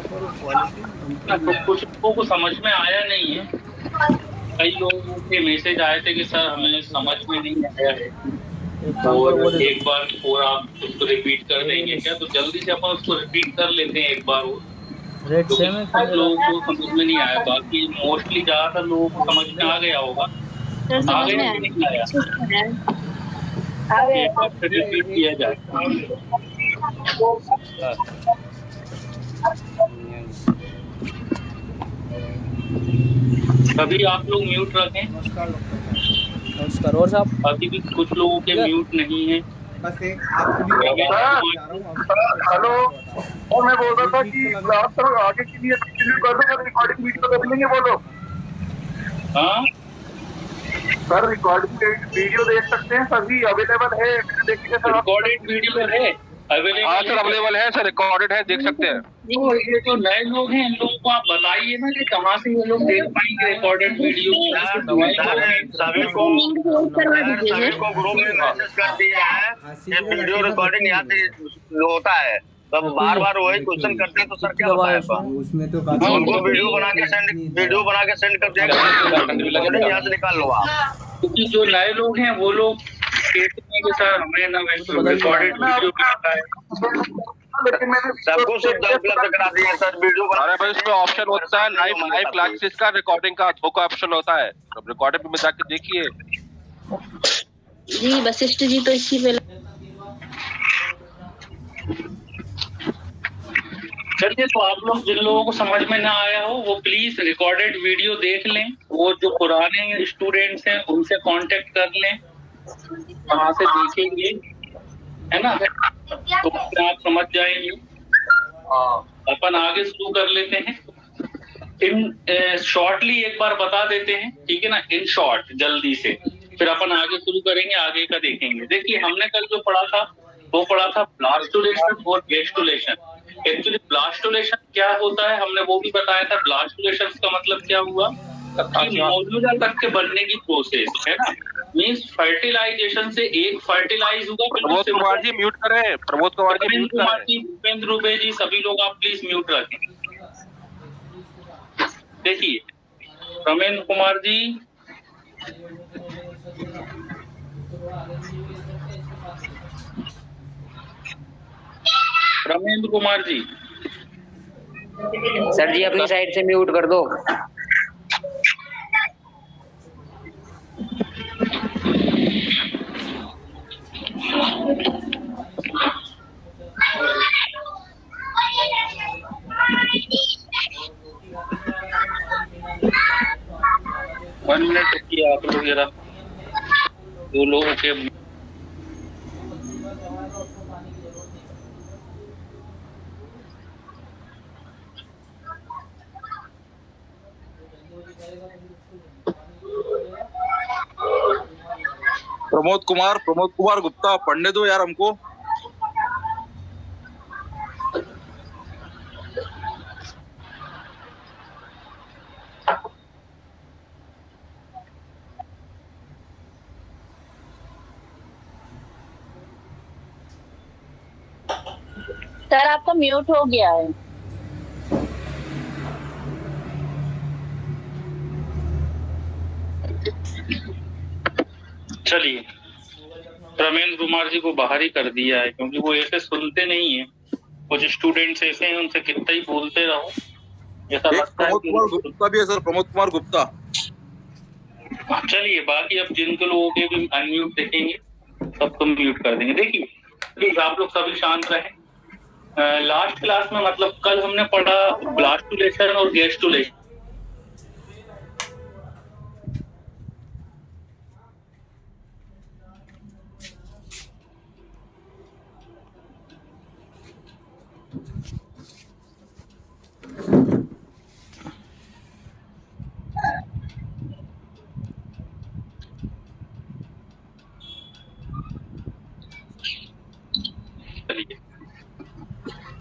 तो कुछ लोगों को समझ में आया नहीं है। कई लोगों के मैसेज आए थे कि सर हमें समझ में नहीं आया है और एक बार और आप उसको रिपीट कर देंगे क्या, तो जल्दी से अपन उसको रिपीट कर लेते हैं एक बार और, क्योंकि शायद लोगों को समझ में नहीं आया। बाकी मोस्टली ज्यादातर लोगों को समझ में आ गया होगा। सर आ समझ में गया आया, कि नहीं आया? अच्छे से है। आ एक गया बार फिर रिपीट किया जाए। अभी आप लोग म्यूट रखें। नमस्कार। और साहब अभी भी कुछ लोगों के म्यूट नहीं है। बस एक आपसे भी हेलो, और मैं बोल रहा था कि क्लास सर आगे के लिए कंटिन्यू कर दो, सर रिकॉर्डिंग वीडियो कर लेंगे वो लोग। हाँ सर रिकॉर्डिंग वीडियो देख सकते हैं, सभी अवेलेबल है, मैंने देखी है सर। रिकॉर्डेड वीडियो है अवेलेबल? हाँ सर अवेलेबल है सर, रिकॉर्डेड है, देख सकते हैं। तो ये जो नए लोग हैं इन लोगों को आप बताइए ना कि कहाँ से ये लोग देख पाएंगे रिकॉर्डेड वीडियो। सभी को ग्रुप में मैसेज कर दिया है कि वीडियो रिकॉर्डिंग यहाँ से होता है। तब बार बार वही क्वेश्चन करते हैं तो सर क्या बताएगा? उसमें तो उनको वीडियो बना के सेंड कर देगा, यहाँ से निकाल लो आप। क्योंकि जो नए लोग हैं वो लोग कहते हैं कि सर हमें ना रिकॉर्डेड वीडियो मिलता है। सबको सब उपलब्ध करा दिए सर वीडियो बना। भाई इसमें ऑप्शन होता है लाइव क्लासेस का, रिकॉर्डिंग का, दो का ऑप्शन होता है। अब रिकॉर्डिंग में जाके देखिए जी। वशिष्ठ जी तो इसी पे चलिए, तो आप लोग जिन लोगों को समझ में ना आया हो वो प्लीज रिकॉर्डेड वीडियो देख लें। वो जो पुराने स्टूडेंट्स हैं उनसे कांटेक्ट कर लें, वहां से देखेंगे, है ना, तो आप समझ जाएंगे। अपन आगे शुरू कर लेते हैं। इन शॉर्टली एक बार बता देते हैं, ठीक है ना, इन शॉर्ट जल्दी से, फिर अपन आगे शुरू करेंगे, आगे का देखेंगे। देखिए हमने कल जो पढ़ा था वो पढ़ा था ब्लास्टुलेशन और गेस्टुलेशन। एक्चुअली ब्लास्टुलेशन क्या होता है हमने वो भी बताया था। ब्लास्टुलेशन का मतलब क्या हुआ कि मौजूदा तक के बनने की प्रोसेस, है ना, मीन्स फर्टिलाइजेशन से एक फर्टिलाइज हुआ। प्रमोद कुमार जी म्यूट करें, प्रमोद कुमार जी म्यूट करें। भूपेंद्र दुबे जी, सभी लोग आप प्लीज म्यूट रखें। देखिए रमेंद्र कुमार जी, रमेंद्र कुमार जी। सर जी अपनी साइड से म्यूट कर दो। वन मिनट रुकिए आप लोग जरा, दो लोगों के प्रमोद कुमार गुप्ता पढ़ने दो यार हमको। सर आपका म्यूट हो गया है। चलिए, रमेंद्र कुमार जी को बाहर ही कर दिया है क्योंकि वो ऐसे सुनते नहीं है। कुछ स्टूडेंट्स ऐसे हैं, उनसे कितना ही बोलते रहो ऐसा लगता है। प्रमोद कुमार गुप्ता भी है सर, प्रमोद कुमार गुप्ता। चलिए, बाकी अब जिनको लोगों के भी अनम्यूट देखेंगे सबको म्यूट कर देंगे। देखिए प्लीज आप लोग सभी शांत रहें। लास्ट क्लास में मतलब कल हमने पढ़ा ब्लास्टुलेशन और गेस्टुलेशन।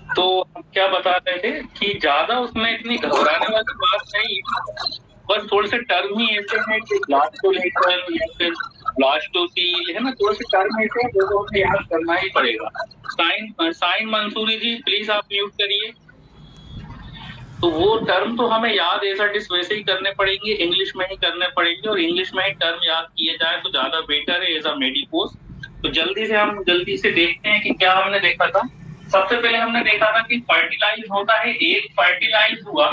तो हम क्या बता रहे थे कि ज्यादा उसमें इतनी घबराने वाली बात नहीं है, बस थोड़े से टर्म ही ऐसे हैं कि ब्लास्टुलेशन या फिर ब्लास्टोसील, है ना, थोड़े से टर्म ऐसे हैं जो हमें याद करना ही पड़ेगा। साइन मंसूरी जी प्लीज आप म्यूट करिए। तो वो टर्म तो हमें याद एज इट इज वैसे ही करने पड़ेंगे, इंग्लिश में ही करने पड़ेंगे, और इंग्लिश में ही टर्म याद किए जाए तो ज्यादा बेटर है एज अ मेडिकोस। तो जल्दी से देखते हैं कि क्या हमने देखा था। सबसे पहले हमने देखा था कि फर्टिलाइज होता है, एक फर्टिलाइज हुआ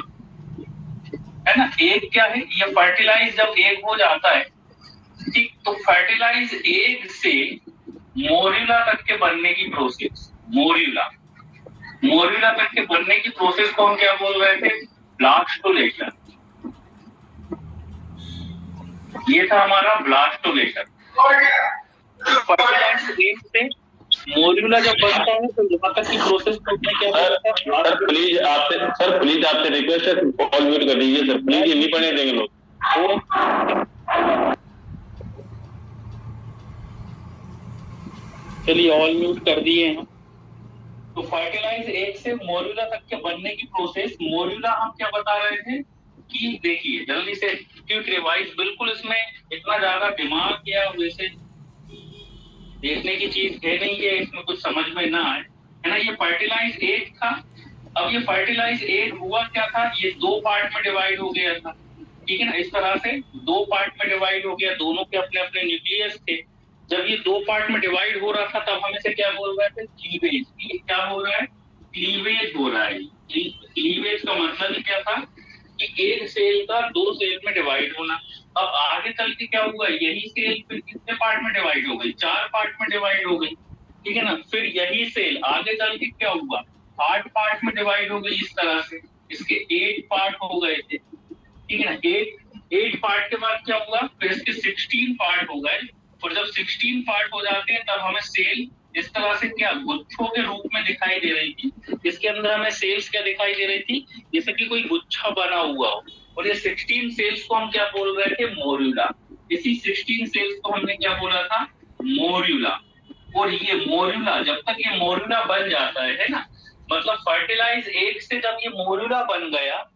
है ना, एग क्या है, ये फर्टिलाइज जब एग हो जाता है, ठीक, तो फर्टिलाइज एग से मोरिला तक के बनने की प्रोसेस, मोरिला तक के बनने की प्रोसेस को हम क्या बोल रहे थे, ब्लास्टोलेशन। ये था हमारा ब्लास्टोलेशन। फर्टिलाइज एग से मोरिला जब बनता है तो यहाँ तक की प्रोसेस को क्या सर प्लीज आपसे रिक्वेस्ट है, कॉल म्यूट कर दीजिए सर प्लीज, ये नहीं पढ़ने देंगे लोग। चलिए ऑल म्यूट कर दिए हैं। तो फर्टिलाइज एग से मोरिला तक के बनने की प्रोसेस, मोरिला हम क्या बता रहे थे कि देखिए जल्दी से, क्विक रिवाइज, बिल्कुल इसमें इतना ज्यादा दिमाग या वैसे देखने की चीज है नहीं है, इसमें कुछ समझ में ना आए, है ना। ये फर्टिलाइज एग था। अब ये फर्टिलाइज एग हुआ क्या था, ये दो पार्ट में डिवाइड हो गया था, ठीक है ना, इस तरह से दो पार्ट में डिवाइड हो गया, दोनों के अपने अपने न्यूक्लियस थे। जब ये दो पार्ट में डिवाइड हो रहा था तब हम इसे क्या बोल रहे थे, क्लीवेज। क्या हो रहा है, क्लीवेज हो रहा है। क्लीवेज का मतलब क्या था कि एक सेल का दो सेल में डिवाइड होना। अब आगे चल के क्या हुआ, यही सेल फिर कितने पार्ट में डिवाइड हो गई, 4 पार्ट में डिवाइड हो गई, ठीक है ना। फिर यही सेल आगे चल के क्या हुआ, 8 पार्ट में डिवाइड हो गई, इस तरह से इसके 8 पार्ट हो गए थे, ठीक है ना। 8 पार्ट के बाद क्या हुआ, फिर इसके 16 पार्ट हो गए, और जब 16 पार्ट हो जाते हैं तब हमें सेल इस तरह से क्या गुच्छों के रूप में दिखाई दे रही थी। इसके अंदर हमें सेल्स क्या दिखाई दे रही थी, जैसे कि कोई गुच्छा बना हुआ हो, और ये 16 सेल्स को हम क्या बोल रहे थे, मोर्यूला। इसी 16 सेल्स को हमने क्या बोला था, मोर्यूला। और ये मोर्यूला, जब तक ये मोर्यूला बन जाता है ना, मतलब फर्टिलाइज एग से जब ये मोर्यूला बन गया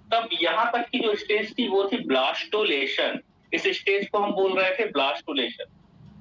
तब यहाँ तक की जो स्टेज थी वो थी ब्लास्टोलेशन। इस स्टेज को हम बोल रहे थे ब्लास्टोलेशन।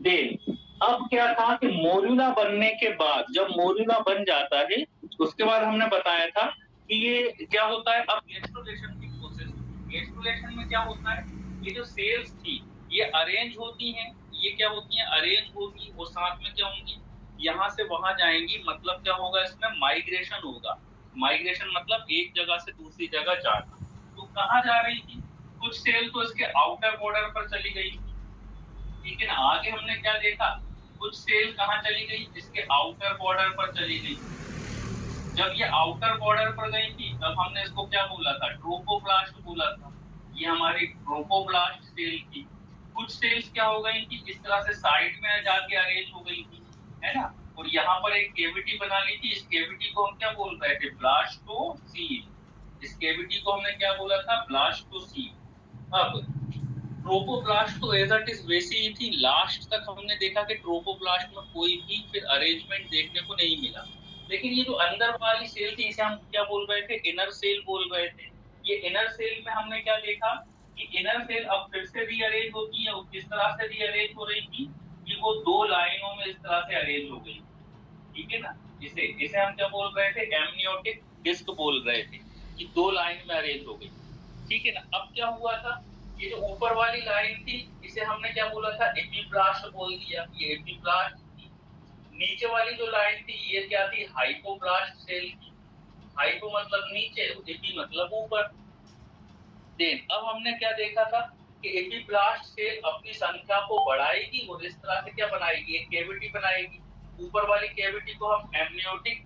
देन अब क्या था कि मोर्यूला बनने के बाद, जब मोर्यूला बन जाता है उसके बाद हमने बताया था कि ये क्या होता है, अब गेस्टुलेशन की प्रोसेस। गेस्टुलेशन में क्या होता है, ये जो सेल्स थी ये अरेंज होती हैं, ये क्या होती हैं, अरेंज होगी, और साथ में क्या होंगी, यहाँ से वहां जाएंगी। मतलब क्या होगा, इसमें माइग्रेशन होगा। माइग्रेशन मतलब एक जगह से दूसरी जगह जाना। तो कहाँ जा रही थी, कुछ सेल तो इसके आउटर बॉर्डर पर चली गई थी, ठीक है ना। आगे हमने क्या देखा, कुछ सेल कहाँ चली गई, इसके आउटर बॉर्डर पर चली गई। जब ये आउटर बॉर्डर पर गई थी तब हमने इसको क्या बोला था, ट्रोपोब्लास्ट बोला था। ये हमारी ट्रोपोब्लास्ट सेल थी। कुछ सेल्स क्या हो गई थी, इस तरह से साइड में जाके अरेंज हो गई थी, है ना, और यहाँ पर एक केविटी बना ली थी। इस केविटी को हम क्या बोल रहे थे, ब्लास्टोसील। इस केविटी को हमने क्या बोला था, ब्लास्टोसील। अब ट्रोपोब्लास्ट तो एज इट इज वैसी ही थी। लास्ट तक हमने देखा कि ट्रोपोब्लास्ट में कोई भी फिर अरेंजमेंट देखने को नहीं मिला। लेकिन ये जो अंदर वाली सेल थी इसे हम क्या बोल रहे थे, इनर सेल बोल रहे थे। ये इनर सेल में हमने क्या देखा कि इनर सेल अब फिर से रीअरेंज होती है। किस तरह से रीअरेंज हो रही थी कि वो दो लाइनों में इस तरह से अरेंज हो गई, ठीक है ना। इसे हम क्या बोल रहे थे, एमनियोटिक डिस्क बोल रहे थे, कि दो लाइन में अरेंज हो गई, ठीक है ना। अब क्या हुआ था, ये जो ऊपर वाली लाइन थी इसे हमने क्या बोला था, एपिब्लास्ट बोल दिया, ये एपिब्लास्ट थी। नीचे वाली जो लाइन थी ये क्या थी, हाइपोब्लास्ट सेल थी। हाइपो मतलब नीचे, एपी मतलब ऊपर। देन अब हमने क्या देखा था कि एपिब्लास्ट सेल अपनी संख्या को बढ़ाएगी और इस तरह से क्या बनाएगी, एक कैविटी बनाएगी। ऊपर वाली कैविटी को हम एमनियोटिक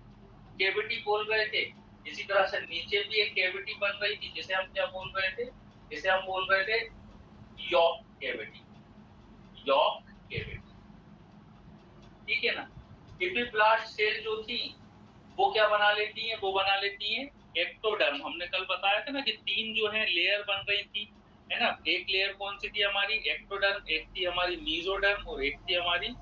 कैविटी बोल रहे थे। इसी तरह से नीचे भी एक कैविटी बन रही थी जिसे हम क्या बोल रहे थे, इसे हम बोल रहे थे यॉर्क कैविटी। यॉर्क कैविटी, ठीक है ना। एपिब्लास्ट सेल जो थी वो क्या बना लेती है, वो बना लेती है एक्टोडर्म। हमने कल बताया था ना कि 3 जो है लेयर बन रही थी, है ना। एक लेयर कौन सी थी हमारी, एक्टोडर्म, एक थी हमारी मीजोडर्म और एक थी हमारी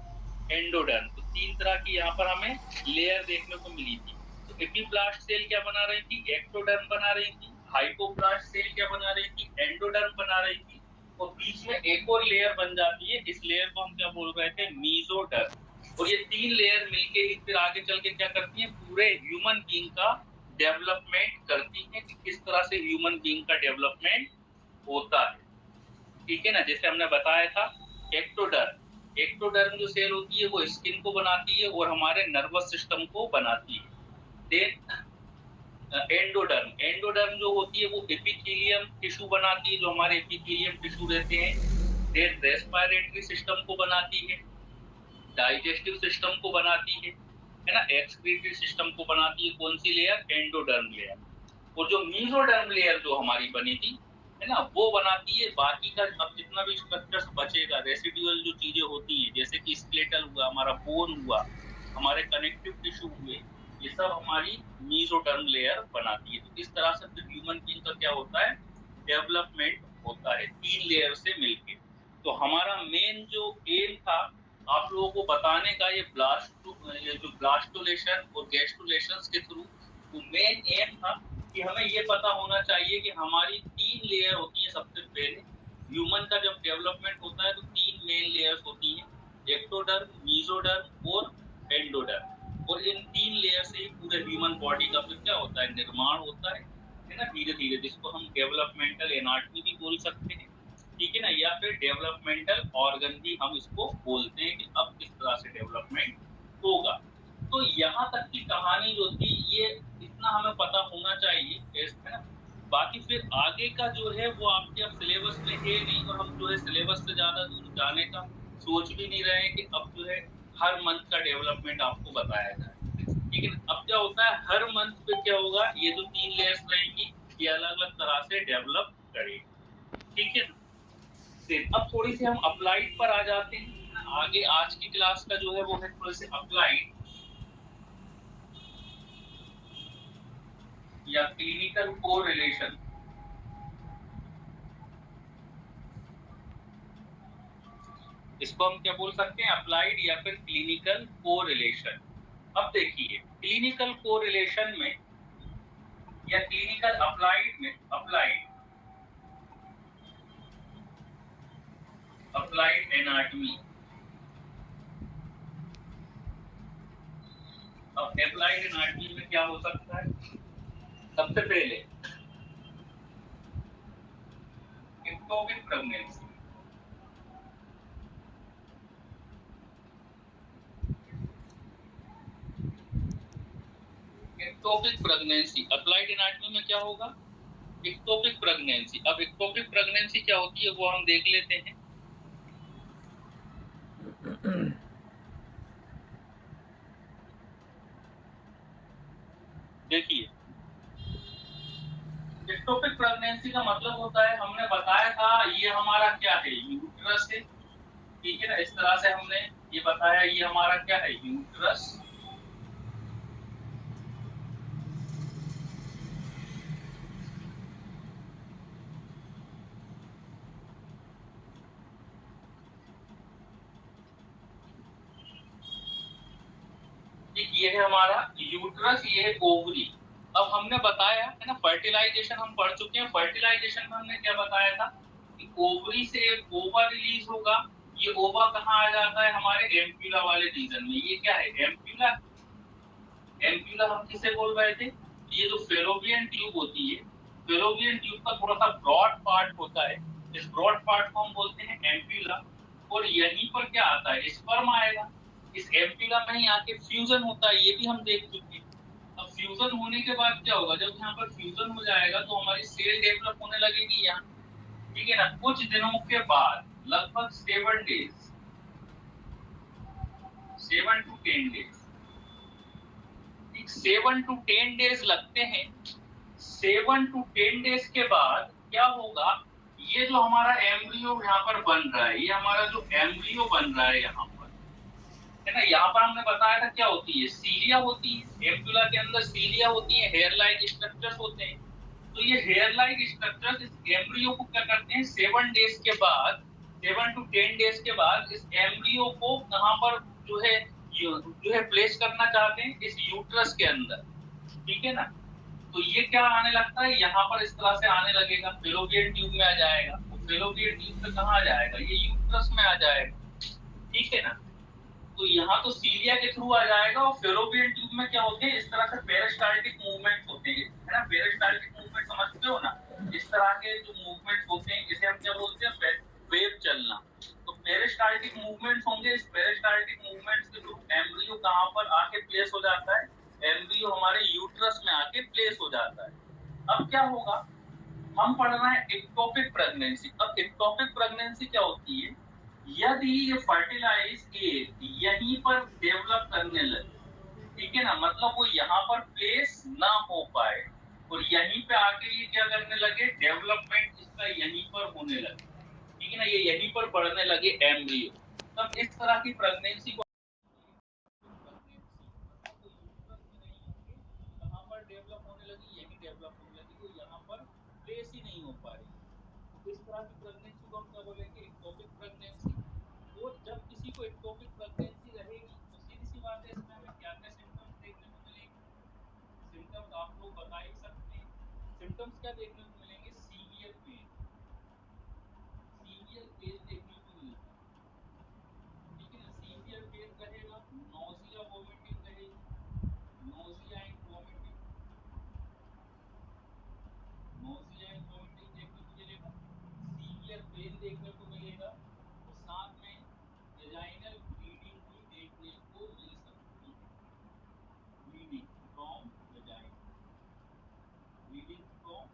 एंडोडर्म। तो 3 तरह की यहाँ पर हमें लेयर देखने को मिली थी। तो एपिब्लास्ट सेल क्या बना रही थी, एक्टोडर्म बना रही थी। हाइपोब्लास्ट सेल क्या बना रही थी, एंडोडर्म बना रही थी। और बीच में एक और लेयर बन जाती है, इस लेयर को हम क्या बोल रहे थे, मीजोडर्म। और ये 3 लेयर मिलके ही फिर आगे चल के क्या करती है, पूरे ह्यूमन बीइंग का डेवलपमेंट करती है कि किस तरह से ह्यूमन बीइंग का डेवलपमेंट होता है, ठीक है ना। जैसे हमने बताया था एक्टोडर्म, एक्टोडर्म जो सेल होती है वो स्किन को बनाती है और हमारे नर्वस सिस्टम को बनाती है। देन एंडोडर्म, एंडोडर्म जो होती है वो एपिथेलियम टिश्यू बनाती है, जो हमारे एपिथेलियम टिश्यू रहते हैं। देन रेस्पिरेटरी सिस्टम को बनाती है, डाइजेस्टिव सिस्टम को बनाती है ना, एक्सक्रीटरी सिस्टम को बनाती है। कौन सी लेयर? Endoderm layer. और जो मीजोडर्म लेयर जो हमारी बनी थी, है ना, वो बनाती है बाकी का अब जितना भी स्ट्रक्चर्स बचेगा, रेसिडुअल जो चीजें होती हैं, जैसे कि स्केलेटल हुआ, हमारा बोन हुआ, हमारे कनेक्टिव टिश्यू हुए, ये सब हमारी मीजोडर्म लेयर बनाती है। तो इस तरह से फिर ह्यूमन बीइंग का क्या होता है? डेवलपमेंट होता है 3 लेयर से मिलके। तो हमारा मेन जो एम था आप लोगों को बताने का, ये जो ब्लास्टोलेशन और गैस्ट्रोलेशन के थ्रू, तो मेन एम था कि हमें ये पता होना चाहिए कि हमारी 3 लेयर होती है। सबसे पहले ह्यूमन का जब डेवलपमेंट होता है तो 3 मेन लेयर्स होती हैं, एक्टोडर्म, मीजोडर्म और एंडोडर्म। और इन 3 लेयर से ही पूरे ह्यूमन बॉडी का फिर क्या होता है? निर्माण होता है ना, धीरे धीरे, जिसको हम डेवलपमेंटल एनाटॉमी भी बोल सकते हैं, ठीक है ना, या फिर डेवलपमेंटल ऑर्गन भी हम इसको बोलते हैं कि अब किस तरह से डेवलपमेंट होगा। तो यहाँ तक की कहानी जो थी ये इतना हमें पता होना चाहिए, है ना। बाकी फिर आगे का जो है वो आपके अब सिलेबस में है नहीं, और हम जो है सिलेबस से ज्यादा दूर जाने का सोच भी नहीं रहे हैं कि अब जो है हर मंथ का डेवलपमेंट आपको बताया जाए, ठीक है। अब क्या होता है, हर मंथ पे क्या होगा, ये जो 3 लेयर्स रहेंगी ये अलग अलग तरह से डेवलप करेगी, ठीक है। अब थोड़ी सी हम अप्लाइड पर आ जाते हैं आगे। आज की क्लास का जो है वो है थोड़े से अप्लाइड या क्लिनिकल कोरिलेशन। इसको हम क्या बोल सकते हैं? अप्लाइड या फिर क्लिनिकल कोरिलेशन। अब देखिए क्लिनिकल कोरिलेशन में या क्लिनिकल अप्लाइड में, अप्लाइड एनाटॉमी। अब अप्लाइड एनाटॉमी में क्या हो सकता है? सबसे पहले ectopic pregnancy, ectopic pregnancy applied anatomy में क्या होगा? Ectopic pregnancy. अब एक्टोपिक प्रेगनेंसी क्या होती है वो हम देख लेते हैं। देखिए एक्टोपिक प्रेगनेंसी का मतलब होता है, हमने बताया था ये हमारा क्या है? यूट्रस है, ठीक है ना। इस तरह से हमने ये बताया ये हमारा क्या है? यूट्रस। ये है हमारा यूट्रस, ये है ओवरी। अब हमने बताया है ना फर्टिलाइजेशन हम पढ़ चुके हैं। फर्टिलाइजेशन में हमने क्या बताया था कि ओवरी से ओवा रिलीज होगा। ये ओवा कहाँ आ जाता है? हमारे एम्प्यूला वाले रीजन में। ये क्या है? एम्प्यूला। एम्प्यूला हम किसे बोल रहे थे? ये जो फेलोपियन ट्यूब होती है, फेलोपियन ट्यूब का थोड़ा सा ब्रॉड पार्ट होता है, इस ब्रॉड पार्ट को हम बोलते हैं एम्प्यूला। और यहीं पर क्या आता है? स्पर्म आएगा। इस एम्प्यूला में ही आके फ्यूजन होता है, ये भी हम देख चुके हैं। अब फ्यूजन होने के बाद क्या होगा? जब यहाँ पर फ्यूजन हो जाएगा तो हमारी सेल डेवलप होने लगेगी यहाँ, ठीक है ना। कुछ दिनों के बाद लगभग 7 days, 7 to 10 days, 7 to 10 days लगते हैं। 7 to 10 डेज के बाद क्या होगा? ये जो हमारा एम्ब्रियो यहाँ पर बन रहा है, ये हमारा जो एम्ब्रियो बन रहा है यहाँ पर, है ना, यहाँ पर हमने बताया था क्या होती है? सीलिया होती है। एम्ब्यूला के अंदर सीलिया होती है, हेयर लाइक स्ट्रक्चर्स होते हैं। तो ये हेयर लाइक स्ट्रक्चर्स इस एम्ब्रियो को क्या करते हैं? 7 डेज के बाद, 7 to 10 डेज के बाद इस एम्ब्रियो को कहाँ पर जो है प्लेस करना चाहते हैं? इस यूट्रस के अंदर, ठीक है ना। तो ये क्या आने लगता है? यहाँ पर इस तरह से आने लगेगा, फेलोपियन ट्यूब में आ जाएगा। तो फेलोपियन ट्यूब से कहाँ आ जाएगा? ये यूट्रस में आ जाएगा, ठीक है ना। तो यहाँ तो सीलिया के थ्रू आ जाएगा। और फेलोपियन ट्यूब में क्या होते हैं? इस तरह से पेरिस्टाल्टिक मूवमेंट होते हैं, है ना। पेरिस्टाल्टिक मूवमेंट समझते हो तरह के जो मूवमेंट्स होते हैं इसे हम क्या बोलते हैं, वेव चलना। तो पेरिस्टाल्टिक मूवमेंट्स होंगे। इस पेरिस्टाल्टिक मूवमेंट्स के थ्रू एम्ब्रियो कहाँ पर आके प्लेस हो जाता है, एम्ब्रियो हमारे यूट्रस में आके प्लेस हो जाता है। अब क्या होगा, हम पढ़ रहे हैं एक्टोपिक प्रेगनेंसी। अब एक्टोपिक प्रेगनेंसी क्या होती है, यदि ये फर्टिलाइज एग यहीं पर डेवलप करने लगे, ठीक है ना, मतलब वो यहाँ पर प्लेस ना हो पाए और यहीं पे आके ये क्या करने लगे, डेवलपमेंट इसका यहीं पर होने लगे, ठीक है ना, ये यहीं पर बढ़ने लगे एम्ब्रियो। तब इस तरह की प्रेगनेंसी को कहाँ पर डेवलप होने लगी, यहीं डेवलप होने लगी, वो यहाँ पर प्लेस ही नहीं हो पा रही। तो इस तरह की प्रेगनेंसी को हम क्या बोलेंगे, एक्टोपिक प्रेगनेंसी। और जब किसी को एक्टोपिक प्रेगनेंसी रहेगी तो सीधी सी बात है, इसमें हमें क्या क्या सिम्टम्स देखने को मिलेंगे। सिम्टम्स आप लोग बता ही सकते हैं। सिम्टम्स क्या देखने को मिलेंगे, सीवियर पेन, सीवियर पेन देखने को मिलता है, ठीक है ना, सीवियर पेन रहेगा, नोजिया वोमिटिंग रहेगी, nausea and vomiting, nausea and vomiting देखने को मिलेगा, सीवियर पेन देखने को मिलेगा, और साथ में वेजाइनल ब्लीडिंग भी देखने को मिल सकती है। Bleeding from vagina, bleeding from,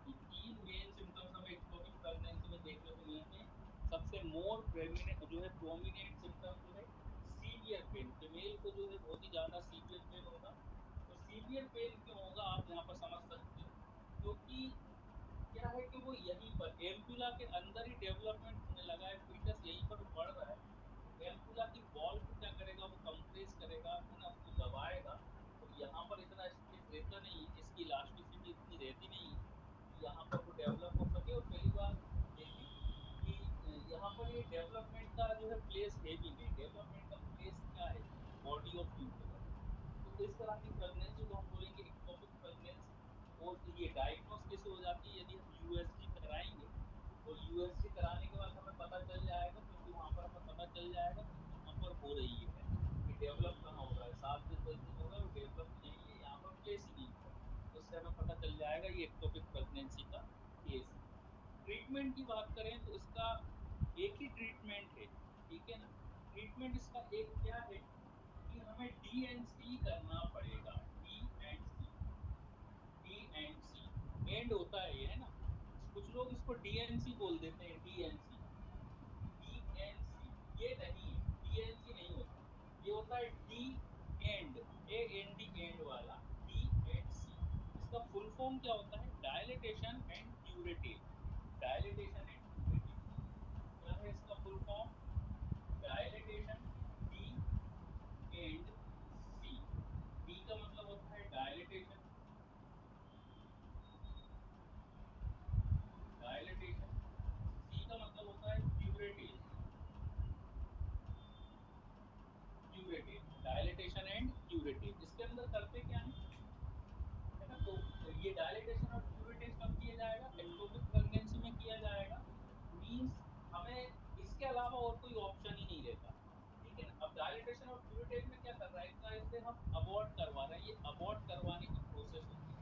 ये तीन मेन सिम्टम्स हमें एक्टोपिक प्रेगनेंसी में देखने को मिलेंगे। सबसे मोर प्रेमिनेंट जो है, प्रोमिनेंट सिम्टम जो है सीवियर पेन। फीमेल को जो है बहुत ही ज्यादा सीवियर पेन होगा। तो सीवियर पेन क्यों होगा आप यहाँ पर समझ सकते हो, क्योंकि क्या है कि वो यहीं पर एम्पुला के अंदर ही डेवलपमेंट होने लगा है, फीटस यहीं पर बढ़ रहा है। एम्पुला की वॉल को क्या करेगा, वो कंप्रेस करेगा, है ना, उसको दबाएगा, और यहाँ पर इतना स्पेस रहता नहीं है, इसकी इलास्टिसिटी इतनी रहती नहीं है कि यहाँ पर वो डेवलप हो सके। और पहली बात देखें कि यहाँ पर ये डेवलपमेंट का जो है प्लेस है भी नहीं, डेवलपमेंट का प्लेस क्या है, बॉडी ऑफ यूट्रस। तो इस तरह की प्रेगनेंसी को हम बोलेंगे एक्टोपिक प्रेगनेंसी। और ये डायग्नोस कैसे हो जाती है, यदि हम यूएसजी कराएंगे, और यूएसजी कराने के बाद हमें पता चल जाएगा, क्योंकि वहाँ पर हमें पता चल जाएगा कि कहाँ पर हो रही है, कि डेवलप कहाँ हो रहा है, 7 दिन 10 दिन हो गए और डेवलप नहीं है, यहाँ पर प्लेस ही नहीं हो रहा है। तो उससे हमें पता चल जाएगा ये एक्टोपिक प्रेगनेंसी का केस है। ट्रीटमेंट की बात करें तो इसका एक ही ट्रीटमेंट है, ठीक है ना। ट्रीटमेंट इसका एक क्या है कि हमें DNC करना पड़ेगा, DNC, DNC एंड होता है ये, है ना, कुछ लोग इसको DNC बोल देते हैं, DNC, DNC ये नहीं है, DNC नहीं होता, ये होता है डी एंड, AND एंड वाला DNC। इसका फुल फॉर्म क्या होता है, dilatation and curative, dilatation and curative. क्या है इसका full form, dilatation, D and C. D का मतलब होता है डायलिटेशन, डायलिटेशन, सी का मतलब होता है curative, curative, dilatation and curative. इसके अंदर करते क्या है ना, तो ये डायलिटेशन और क्यूरेटिव कब किया जाएगा, एक्टोपिक प्रेगनेंसी में किया जाएगा। मींस हमें इसके अलावा और कोई ऑप्शन ही नहीं रहता, ठीक है ना। अब डायलिटेशन और क्यूरेटिव में क्या कर रहा है, एक तरह से हम अबॉर्ट करवा रहे हैं, ये अबॉर्ट करवाने की प्रोसेस होती है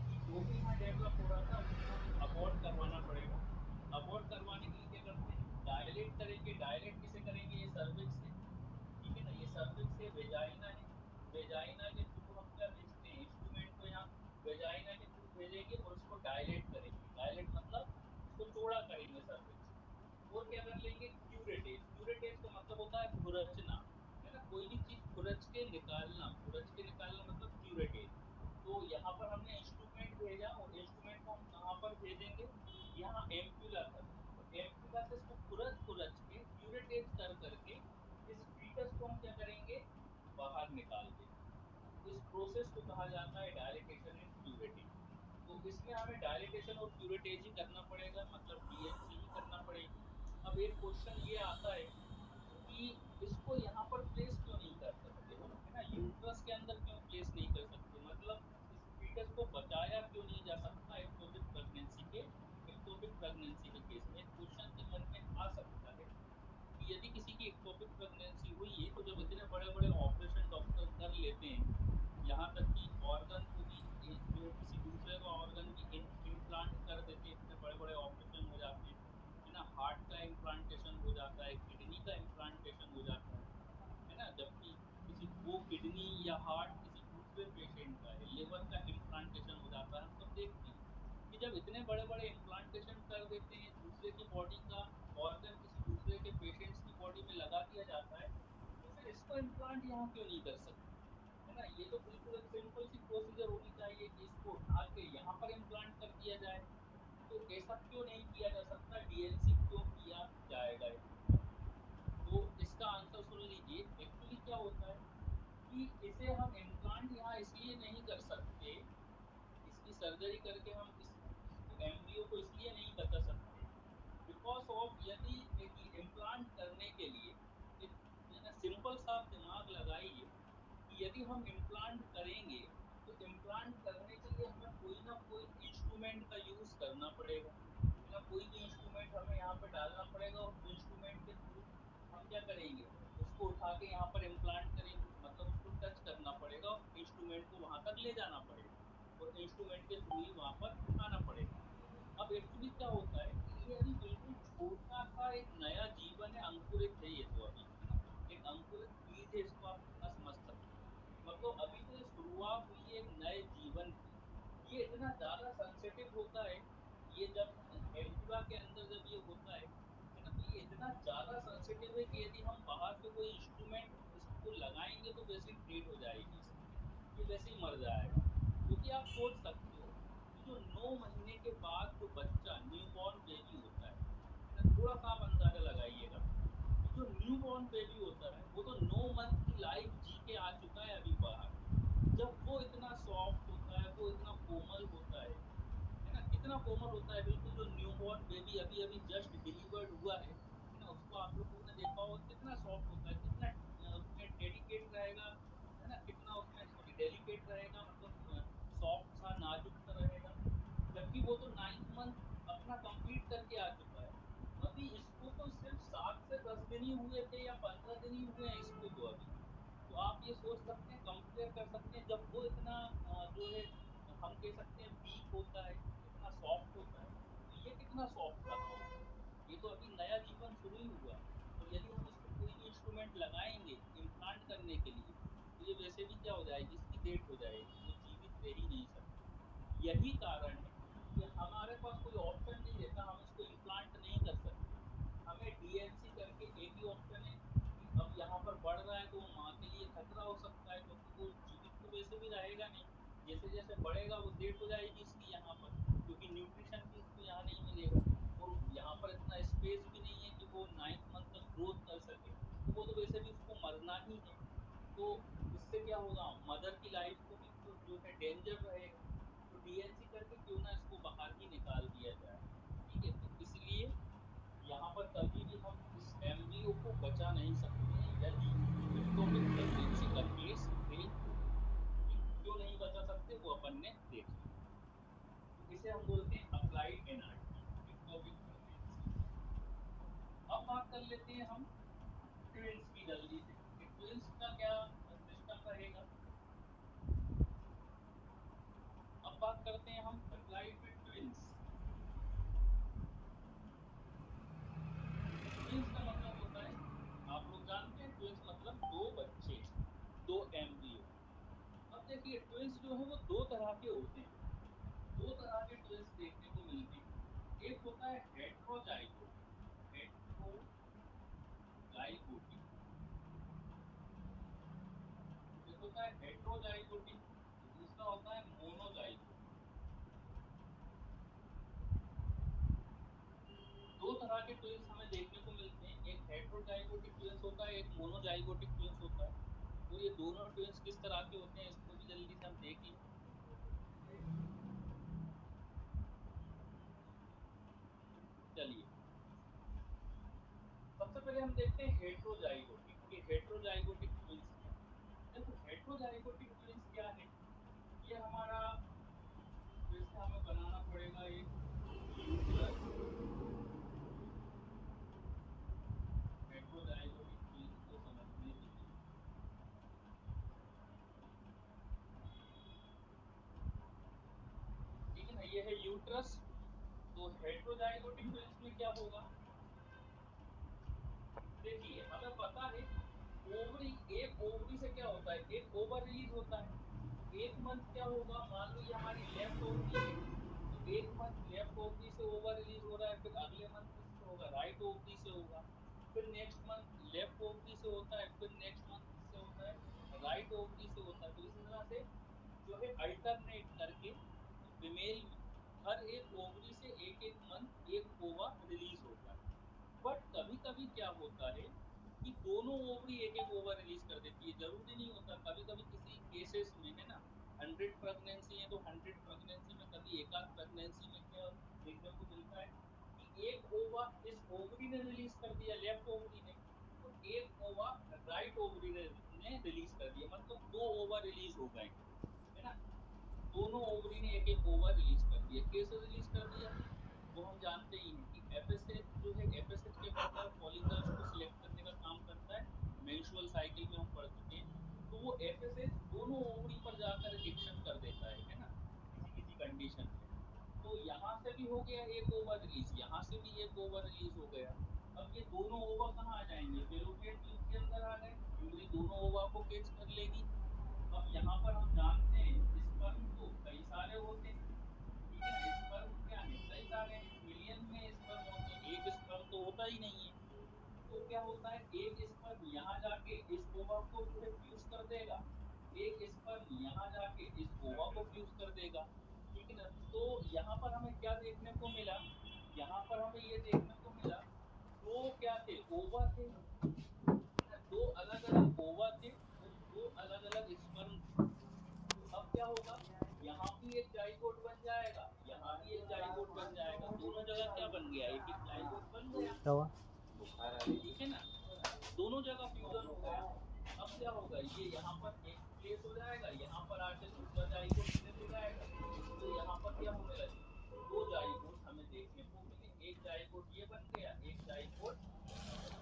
कि जो भी यहाँ डेवलप हो रहा था उसको हमें अबॉर्ट करवाना पड़ेगा। अबॉर्ट करवाने के लिए क्या करते हैं, डायलेट करेंगे। डायलेट किसे करेंगे, ये सर्विक्स है, ठीक है ना, ये सर्विक्स है, वेजाइना है, वेजाइना के थ्रू हम क्या भेजते हैं, इंस्ट्रूमेंट को यहाँ वेजाइना के थ्रू भेजेंगे और उसको डायलेट करेंगे। डायलेट मतलब उसको चौड़ा करेंगे सर्विक्स। और क्या कर लेंगे, क्यूरेटिव, क्यूरेटिव का मतलब होता है खुरचना, है ना, कोई भी चीज खुरच के निकालना, खुरच के निकालना मतलब क्यूरेटिव। तो यहाँ पर हमने इंस्ट्रूमेंट भेजा, और इंस्ट्रूमेंट को हम कहाँ पर भेजेंगे, यहाँ एम्पुला तक। तो एम्पुला से इसको खुरच खुरच के क्यूरेटिव कर करके इस फीटस को हम क्या करेंगे, बाहर निकाल देंगे। इस प्रोसेस को कहा जाता है डायलिटेशन एंड क्यूरेटिव। तो इसमें हमें डायलिटेशन और क्यूरेटिव ही करना पड़ेगा, मतलब DNC ही करना पड़ेगी। अब एक क्वेश्चन ये आता है कि इसको यहाँ पर प्लेस क्यों नहीं कर सकते हम, है ना, यूट्रस के अंदर क्यों प्लेस नहीं कर सकते, मतलब इस फीटस को बचाया क्यों नहीं जा सकता एक्टोपिक प्रेगनेंसी के, एक्टोपिक प्रेगनेंसी के केस में। क्वेश्चन के मन में आ सकता है कि यदि किसी की एक्टोपिक प्रेगनेंसी हुई है तो जब इतने बड़े बड़े ऑपरेशन डॉक्टर कर लेते हैं, यहाँ तक कि ऑर्गन को भी जो है किसी दूसरे का ऑर्गन भी तो इम्प्लांट यहाँ क्यों नहीं कर सकते, है ना। ये तो बिल्कुल एक सिंपल सी प्रोसीजर होनी चाहिए कि इसको उठा के यहाँ पर इम्प्लांट कर दिया जाए। तो ऐसा क्यों नहीं किया जा सकता, डीएनसी क्यों किया जाएगा यहाँ पर? तो इसका आंसर सुन लीजिए। एक्चुअली क्या होता है कि इसे हम इम्प्लांट यहाँ इसलिए नहीं कर सकते, इसकी सर्जरी करके हम इसको एम्ब्रियो को इसलिए नहीं बचा सकते, बिकॉज ऑफ यदि एक इम्प्लांट करने के लिए एक सिंपल सा आप दिमाग लगाइए कि यदि हम इम्प्लांट करेंगे तो इम्प्लांट करने के लिए हमें कोई ना कोई इंस्ट्रूमेंट का यूज करना पड़ेगा, है ना। कोई भी इंस्ट्रूमेंट हमें यहाँ पे डालना पड़ेगा और इंस्ट्रूमेंट के थ्रू हम क्या करेंगे, उसको उठा के यहाँ पर इम्प्लांट करेंगे, मतलब उसको टच करना पड़ेगा, इंस्ट्रूमेंट को वहां तक ले जाना पड़ेगा और इंस्ट्रूमेंट के थ्रू ही वहां पर उठाना पड़ेगा। अब एक्चुअली क्या होता है कि ये अभी बिल्कुल छोटा सा एक नया जीवन है, अंकुरित है ये तो अभी, है ना। एक अंकुरित बीज है, इसको आप इतना समझ सकते हैं। मतलब अभी तो ये शुरुआत हुई है एक नए जीवन की। ये इतना ज्यादा सेंसिटिव होता है, ये जब एम्ब्रियो के अंदर जब ये होता है ना, तो ये इतना ज्यादा सेंसिटिव है कि यदि हम बाहर से कोई इंस्ट्रूमेंट इसको लगाएंगे तो वैसे ही डेड हो जाएगी ये वैसे ही मर जाएगा। क्योंकि आप सोच सकते हो कि जो 9 महीने के बाद जो बच्चा न्यूबॉर्न बेबी होता है ना, थोड़ा सा आप अंदाजा लगाइएगा कि जो न्यूबॉर्न बेबी होता है वो तो 9 मंथ की लाइफ जी के आ चुका है अभी बाहर। जब वो इतना सॉफ्ट होता है, वो इतना कोमल होता है ना, कितना कोमल होता है बिल्कुल। जो न्यूबॉर्न बेबी अभी अभी जस्ट डिलीवर्ड हुआ है ना, उसको आप लोगों ने देखा होगा कितना सॉफ्ट होता है, कितना उसमें डेडिकेट रहेगा, है ना, कितना उसमें सॉरी डेलिकेट रहेगा, मतलब सॉफ्ट सा नाजुक सा रहेगा। जबकि वो तो 9th मंथ अपना कंप्लीट करके आ चुका है। अभी इसको तो सिर्फ 7 से 10 दिन ही हुए थे या 15 दिन ही हुए हैं इसको तो अभी। तो आप ये सोच सकते हैं, कंपेयर कर सकते हैं, जब वो इतना जो है हम कह सकते हैं वीक होता है, इतना सॉफ्ट होता है, तो ये कितना सॉफ्ट रहा होगा। ये तो अभी नया जीवन शुरू ही हुआ है। और यदि हम इसको कोई भी इंस्ट्रूमेंट लगाएंगे इम्प्लांट करने के लिए, तो ये वैसे भी क्या हो जाएगी, इसकी डेथ हो जाएगी, वो जीवित रह ही नहीं सकती। यही कारण है कि हमारे पास कोई ऑप्शन नहीं रहता, हम इसको इम्प्लांट नहीं कर सकते। हमें डीएनसी करके एक ही ऑप्शन है कि अब यहाँ पर बढ़ रहा है तो वो माँ के लिए खतरा हो सकता है, क्योंकि वो जीवित तो वैसे भी रहेगा नहीं, जैसे जैसे बढ़ेगा वो डेथ हो जाएगी इसकी यहाँ पर, क्योंकि न्यूट्रिशन भी इसको यहाँ नहीं मिलेगा और यहाँ पर इतना स्पेस भी नहीं है कि वो 9th मंथ तक ग्रोथ कर सके, तो वो तो वैसे भी उसको मरना ही है। तो इससे क्या होगा, मदर की लाइफ को भी तो जो है डेंजर रहेगा। तो डीएनसी करके क्यों ना इसको बाहर ही निकाल दिया जाए। ठीक है, तो इसलिए यहाँ पर कभी भी हम इस एम्ब्रियो को बचा नहीं सकते हैं यदि इक्टोपिक प्रेगनेंसी का केस फेल हो। क्यों नहीं बचा सकते वो अपन ने देख लिया। तो इसे हम बोलते हैं अप्लाइड एनाटमी, इक्टोपिक प्रेगनेंसी। अब बात कर लेते हैं हम ट्विंस की जल्दी से कि ट्विंस का क्या सिस्टम रहेगा। अब बात करते हैं हम अप्लाइड विद ट्विंस। ट्विंस का मतलब होता है, आप लोग जानते हैं ट्विंस मतलब दो बच्चे, दो एम्ब्रियो। अब देखिए ट्विंस जो है वो दो तरह के होते हैं, दो तरह के ट्विंस देखने को मिलते हैं। एक होता है हेट्रोजाइगोटिक, हेट्रोजाइगोटिक, एक होता है हेट्रोजाइगोटिक, दूसरा होता है मोनोजाइगोटिक। दो तरह के ट्विंस हमें देखने को मिलते हैं, एक हेट्रोजाइगोटिक ट्विंस होता है, एक मोनोजाइगोटिक ट्विंस होता है। तो ये दोनों ट्विंस किस तरह के होते हैं इसको भी जल्दी से हम देख लें। चलिए सबसे पहले हम देखते हैं हेट्रोजाइगोटिक, ये हेट्रोजाइगोटिक ट्विंस क्या है। देखो हेट्रोजाइगोटिक ट्विंस क्या है, ये हमारा जैसे हमें बनाना पड़ेगा एक हेट्रोजाइगोटिक ट्विंस को समझने के लिए। ठीक है ना, ये है यूट्रस। तो हेट्रोजाइगोटिक ट्विंस में क्या होगा, देखिए हमें पता है ओवरी, एक ओवरी से क्या होता है, एक ओवर रिलीज होता है। एक मंथ क्या होगा, मान लो ये हमारी लेफ्ट ओवरी है, तो एक मंथ लेफ्ट ओवरी से ओवर रिलीज हो रहा है, फिर अगले मंथ किससे होगा, राइट ओवरी से होगा, फिर नेक्स्ट मंथ लेफ्ट ओवरी से होता है, फिर नेक्स्ट मंथ राइट ओवरी से होता है। तो इस तरह से जो है अल्टरनेट करके फीमेल में हर एक ओवरी से एक एक मंथ एक ओवा रिलीज होता है। बट कभी कभी क्या होता है कि दोनों ओवरी एक एक ओवर रिलीज कर देती है, जरूरी नहीं होता। कभी कभी किसी केसेस में है ना 100 प्रेगनेंसी है तो 100 प्रेगनेंसी में कभी एक आध प्रेगनेंसी में क्या देखने को मिलता है कि एक ओवा इस ओवरी ने रिलीज कर दिया, लेफ्ट ओवरी ने, और एक ओवा राइट ओवरी ने रिलीज कर दिया, मतलब दो ओवर रिलीज हो गए, है ना। दोनों ओवरी ने एक एक ओवर रिलीज कर दिया। कैसे रिलीज कर दिया वो हम जानते ही हैं कि एफएसएच जो है, एफएसएच क्या करता है, फॉलिकल्स को सिलेक्ट करने का काम करता है। मेंस्ट्रुअल साइकिल में हम पढ़ चुके हैं। तो वो एफएसएच दोनों ओवरी पर जाकर एक्शन कर देता है ना, किसी किसी कंडीशन में। तो यहाँ से भी हो गया एक ओवर रिलीज, यहाँ से भी एक ओवर रिलीज हो गया। अब ये दोनों ओवर कहाँ आ जाएंगे, फेलोपियन ट्यूब के अंदर आ गए, यूरी दोनों ओवर को कैच कर लेगी। अब यहाँ पर हम जानते हैं स्पर्म तो कई सारे होते हैं, ठीक है ना। स्पर्म क्या है, कई सारे हैं, मिलियन में स्पर्म होते हैं, एक स्पर्म तो होता ही नहीं है। तो क्या होता है, एक स्पर्म यहाँ जाके इस ओवा को जो है फ्यूज कर देगा, एक स्पर्म यहाँ जाके इस ओवा को फ्यूज कर देगा, ठीक है ना। तो यहाँ पर हमें क्या देखने को मिला, यहाँ पर हमें ये देखने को मिला दो क्या थे, ओवा थे, दो अलग अलग ओवा थे और दो अलग अलग स्पर्म थे। तो अब क्या होगा, यहाँ भी एक जाइगोट बन जाएगा, यहाँ भी एक जाइगोट बन जाएगा, दोनों जगह क्या बन गया, एक एक जाइगोट बन गया, क्या हुआ? ठीक है ना। दोनों जगह फ्यूजन हो गया। अब क्या होगा, ये यहाँ पर एक प्लेस हो जाएगा, यहाँ पर आके दूसरा जाइगोट प्लेस हो जाएगा। तो यहाँ पर क्या होने लगे, दो जाइगोट हमें देखने को मिले, एक जाइगोट ये बन गया, एक जाइगोट ये बन गया,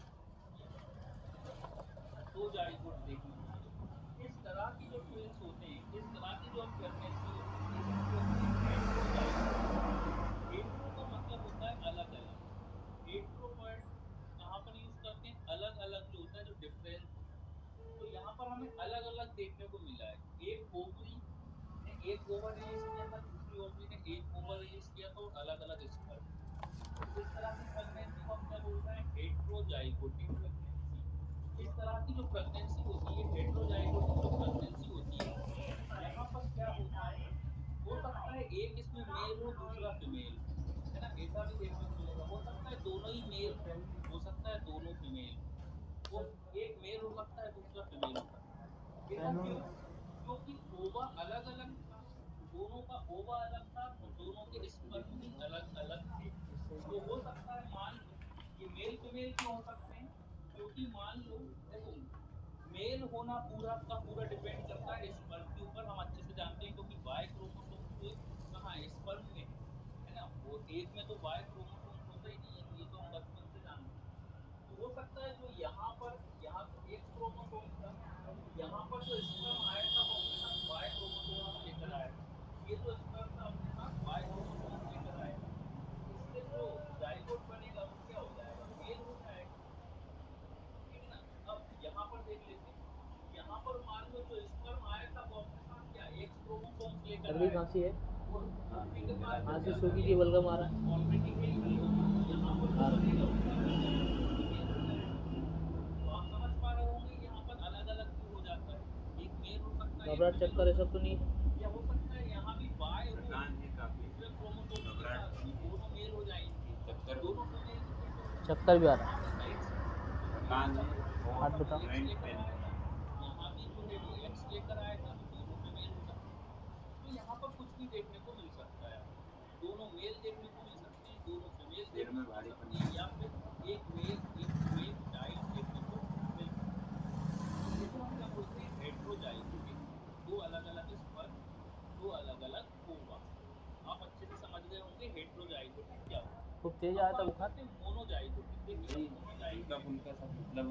दो जाइगोट देखने को मिले। इस तरह की जो ट्विंस होते हैं, इस तरह की जो प्रेगनेंसी होती है, इसको बोलते हैं हेटेरोजाइगोट। हेटेरो का मतलब होता है अलग अलग, हेटेरो वर्ड कहाँ पर यूज करते हैं, अलग अलग जो होता है, जो डिफरेंस होता है। तो यहाँ पर हमें अलग अलग देखने को मिला है, एक ओवरी ने एक ओवर रिलीज किया था, दूसरी ओवरी ने एक ओवर रिलीज किया था, और अलग अलग स्पर्म। तो इस तरह की प्रेगनेंसी को हम क्या बोलते हैं, हेटेरोजाइगोटिक प्रेगनेंसी। इस तरह की जो प्रेगनेंसी होती है, हेटेरोजाइगोटिक जो प्रेगनेंसी होती है, यहाँ पर क्या होता है, हो सकता है एक इसमें मेल हो दूसरा फीमेल हो, है ना, ऐसा भी देखने को मिलेगा। हो सकता है दोनों ही मेल हो सकता है दोनों फीमेल हो, एक मेल हो सकता है दूसरा फीमेल हो सकता है। ऐसा क्यों, क्योंकि ओवा अलग अलग था, दोनों का ओवा अलग था, तो दोनों के स्पर्म भी अलग अलग थे। तो हो सकता है, मान लो ये मेल फीमेल क्यों हो सकते हैं, क्योंकि मान लो देखो, मेल होना पूरा का पूरा डिपेंड करता है स्पर्म के ऊपर, हम अच्छे से जानते हैं, क्योंकि वाई क्रोमोसोम जो कहाँ है, स्पर्म में है ना। वो एक में तो वाई क्रोमोसोम होता ही नहीं है, तो ये तो हम बचपन से जानते हैं। तो हो सकता है जो यहाँ तो एक्स क्रोमोसोम था, तो यहाँ पर जो स्पर्म आया था वो अपने साथ वाई क्रोमोसोम लेकर आया था, ये जो स्पर्म था अपने साथ वाई क्रोमोसोम लेकर आएगा। तो इससे जो जाइगोट बनेगा वो क्या हो जाएगा, मेल हो जाएगा, ठीक है ना। अब यहाँ पर देख लेते हैं, यहाँ पर मान लो जो स्पर्म आया था वो अपने साथ क्या एक्स क्रोमोसोम्स लेकर आया कहाँ सी है? और उठने के बाद कहाँ से क्या सूखी था, केबल का मारा? ऑलरेडी है ही मेल, तो यहाँ पर जो बनेगा वो क्या बन जाएगा, फीमेल हो जाएगा। तो आप समझ पा रहे होंगे यहाँ पर अलग अलग क्यों हो जाता है, एक मेल हो सकता है, एक घबराहट फीमेल हो चक्कर ऐसा सकता तो नहीं है? है, या हो सकता है यहाँ भी वाई हो दूसरे क्रोमोसोम्स के साथ, तो दोनों मेल हो जाएंगे, दोनों फीमेल भी कैसे हो जाएंगे। चक्कर भी आ तो रहा यहाँ भी एक्स जो मेल था वो हाथ वो बताओ। एक्स लेकर आया था, यहाँ भी जो है वो एक्स लेकर आया था, तो दोनों फीमेल हो सकते हैं। तो यहाँ पर कुछ भी देखने को मिल सकता है, दोनों मेल देखने को मिल सकते हैं, दोनों फीमेल देखने को मिल सकते हैं, या फिर एक मेल एक फीमेल चाइल्ड देखने को मिल सकता है। तो इसे हम क्या बोलते हैं, हेटेरोजाइगोटिक, दो अलग अलग स्पर्म, दो अलग अलग ओवा। आप अच्छे से समझ गए होंगे हेटेरोजाइगोटिक क्या होता है। खूब तेज अब आया था बात बुखार? करते हैं मोनोजाइगोटिक। देखिए अब हल्का मोनोजाइगोटिक फुल्का सा, मतलब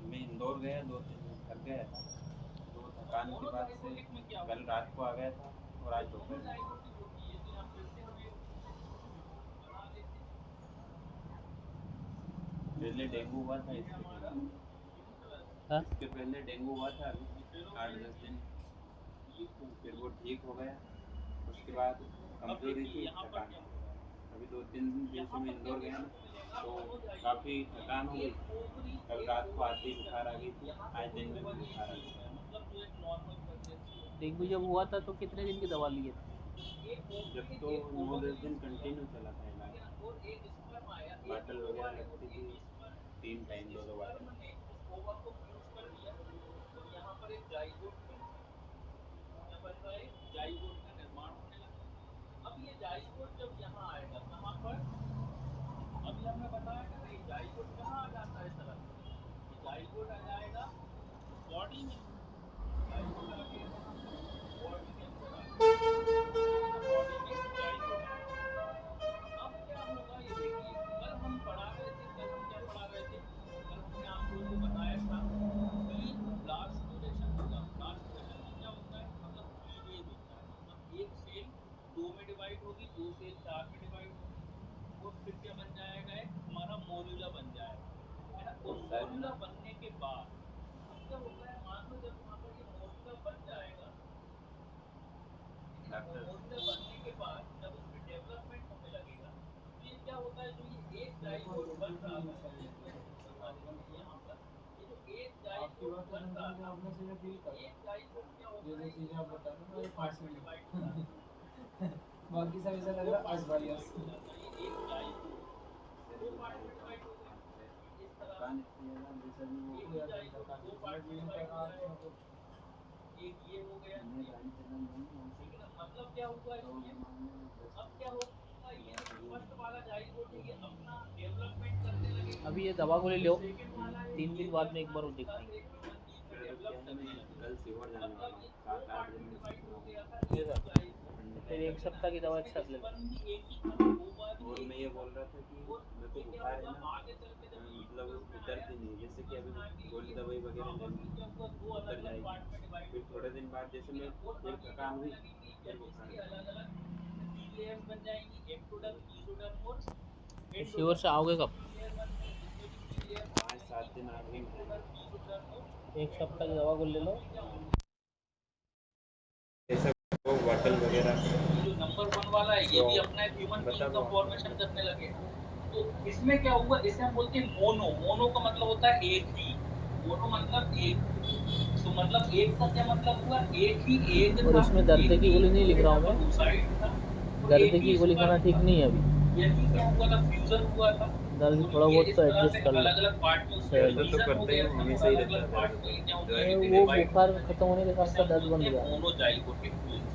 मैं इंदौर गया 2-3 दिन थक गया था, तो थकान के बाद से मोनोजाइगोटिक में क्या कल होता है, रात को आ गया था और आज जो दोपहर में। मोनोजाइगोटिक होती है, तो यहाँ फिर से हम एक बना लेते हैं, पहले डेंगू हुआ था, ये है इससे हमारा पहले यूट्रस, हाँ? इसके पहले डेंगू हुआ था अभी ये 8-10 फेलोपियन दिन, ट्यूब, ये फिर ओवरी, वो ठीक हो गया। ठीक उसके है। बाद अब कमजोरी देखिए थी, यहाँ पर थकान क्या थी। होगा, अभी 2-3 दिन यहाँ से मैं पर क्या इंदौर गया देखने ना, को मिलेगा, तो काफी थकान हो गई। कल रात को आधी बुखार आ गई थी, आज दिन में भी बुखार आ गई। डेंगू जब हुआ था तो कितने दिन की दवा लिए थे? जब तो 9-10 दिन कंटिन्यू चला था इलाज, बॉटल वगैरह लगती थी 3 टाइम 2-2 बॉटल। आपकी बात तो सुन के अपने से फील करता जो जो चीजें आप बता रहे हो मेरे पास में बाकी सब ऐसा लग रहा आस भाई आस थकान इतनी ज़्यादा जैसे भी वो पूरा दिन थकान पूरा दिन का रात में तो मैं गाड़ी चला जाऊँ वहाँ से तो मान लो 10 अभी ये दवा गोली लो 3 दिन बाद में एक बार वो दिखाएंगे फिर क्या है, मैं कल सीहोर जाने वाला हूँ, 7-8 दिन में सीहोर आऊँगा। ये सर फिर एक सप्ताह की दवा एक साथ ले लो। और मैं ये बोल रहा था कि मेरे को बुखार है ना, मतलब उतरती नहीं, जैसे कि अभी गोली दवाई वगैरह ले लूँ उतर जाएगी, फिर थोड़े दिन बाद जैसे मैं फिर थकान हुई फिर बुखार आ गया। शिवर से आओगे कब? 5-7 दिन आगे में जाएंगे। एक सप्ताह की दवा गोली ले लो। ऐसा वो बॉटल वगैरह जो नंबर 1 वाला है ये भी अपना एक ह्यूमन बीइंग का फॉर्मेशन करने लगे। तो इसमें क्या हुआ, इसे हम बोलते हैं मोनो। मोनो का मतलब होता है एक ही, मोनो मतलब एक। तो मतलब एक का क्या मतलब हुआ, एक ही एक और था, इसमें दर्द की गोली नहीं लिख रहा हूँ मैं, सुसाइड था, दर्द की गोली खाना ठीक नहीं है अभी। यही क्या हुआ था, फ्यूजन हुआ था। दर्द थोड़ा बहुत तो एडजस्ट कर लो। अलग-अलग पार्ट में दर्द तो करता ही हूँ, हमेशा ही रहता है दर्द तो। वो बुखार खत्म होने के साथ साथ दर्द बंद हो जाता है। Monozygotic twins.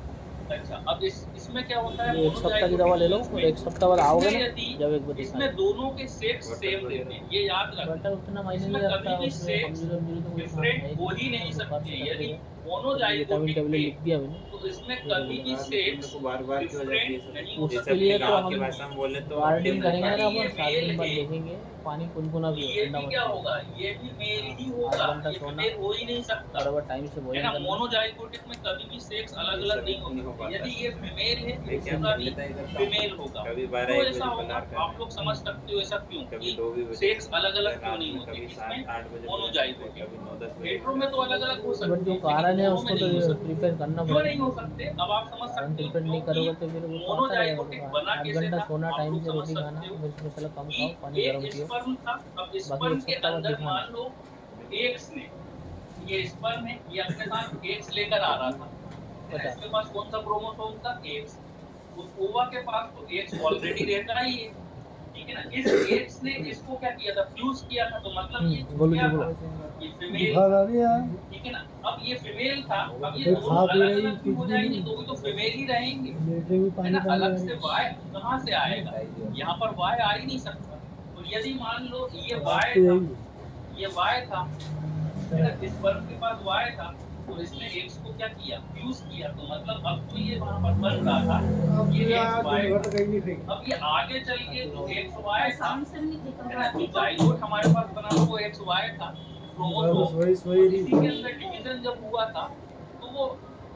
अच्छा, अब इसमें क्या होता है, ये एक सप्ताह की दवा ले लो और एक सप्ताह बाद आओगे ना जब एक बार इसमें दोनों के सेक्स सेम देते हैं, ये याद रखना। बट उतना मायने नहीं इसमें रखता, कभी भी उसमें सेक्स कमजोरी तो कोई डिफरेंट हो ही नहीं बुखार सकती से है। यदि तकलीफ है। मोनोजाइगोटिक विटामिन टेबलेट लिख दिया मैंने। तो इसमें कभी भी सेक्स को बार-बार क्यों हो जाती है डिफरेंट नहीं सब? हो जैसे सकता। उसके लिए अपनी तो गाँव हम की भाषा में बोले तो वार्निंग करेंगे ना ये अपन 7 मेल दिन बाद है, देखेंगे पानी कुनकुना तो पियो, ये ठंडा भी मत क्या पियो। होगा, ये भी मेल ही 8 होगा, घंटा ये सोना, फीमेल हो ही नहीं सकता, बराबर टाइम से है भोजन ना। करना। मोनोजाइगोटिक में कभी भी सेक्स अलग अलग नहीं हो सकते। यदि ये फीमेल है तो इसका भी फीमेल होगा। कभी क्यों 12-1 ऐसा बजे होगा, पलार कर आप लोग समझ सकते हो ऐसा क्यों, कभी कि 2 भी बजे सेक्स अलग अलग क्यों रात नहीं में, होते कभी इसमें 7-8 बजे मोनोजाइगोटिक। कभी 9-10 बजे हेटेरो में तो अलग अलग हो सकते बट जो हैं, कारण है लेकिन उसको दोनों तो में नहीं हो सकते। प्रिपेयर करना क्यों पड़ेगा। नहीं हो सकते, अब आप समझ कारण सकते हो प्रिपेयर नहीं क्योंकि करोगे तो फिर वो तो आता रहेगा मोनोजाइगोटिक बुखार। बना 8 कैसे घंटा था, सोना, आप टाइम लोग से समझ रोटी खाना, सकते हो मिर्च मसाला कम कि खाओ, पानी गर्म एक पियो। स्पर्म था। अब बाकी स्पर्म एक के सप्ताह बाद अंदर दिखाना। मान लो एक्स ने, ये स्पर्म है, ये अपने साथ एक्स लेकर आ रहा था, है ना। इसके पास कौन सा क्रोमोसोम था, एक्स। उस ओवा के पास तो एक्स ऑलरेडी रहता ही है, ठीक है ना। इस एक्स ने इसको क्या किया था, फ्यूज किया था, तो मतलब ये क्या था, ये फीमेल, ठीक है ना। अब ये फीमेल था, अब ये दोनों अलग अलग क्यों हो जाएंगे, दो भी तो फीमेल ही रहेंगे, है ना। अलग से वाई कहाँ से आएगा, यहाँ पर वाई आ ही नहीं सकता। तो यदि मान लो ये वाई था, ये वाई था, है ना, स्पर्म के पास वाई था, तो इसने एक्स को क्या किया, फ्यूज किया, तो मतलब अब तो ये वहां पर बन रहा था, ये एक्स वाई था। अब ये आगे चल के जो एक्स वाई था, है ना, जो जाइगोट हमारे पास बना वो एक्स वाई था क्रोमोसोम, इसी के अंदर डिवीजन जब हुआ था, तो वो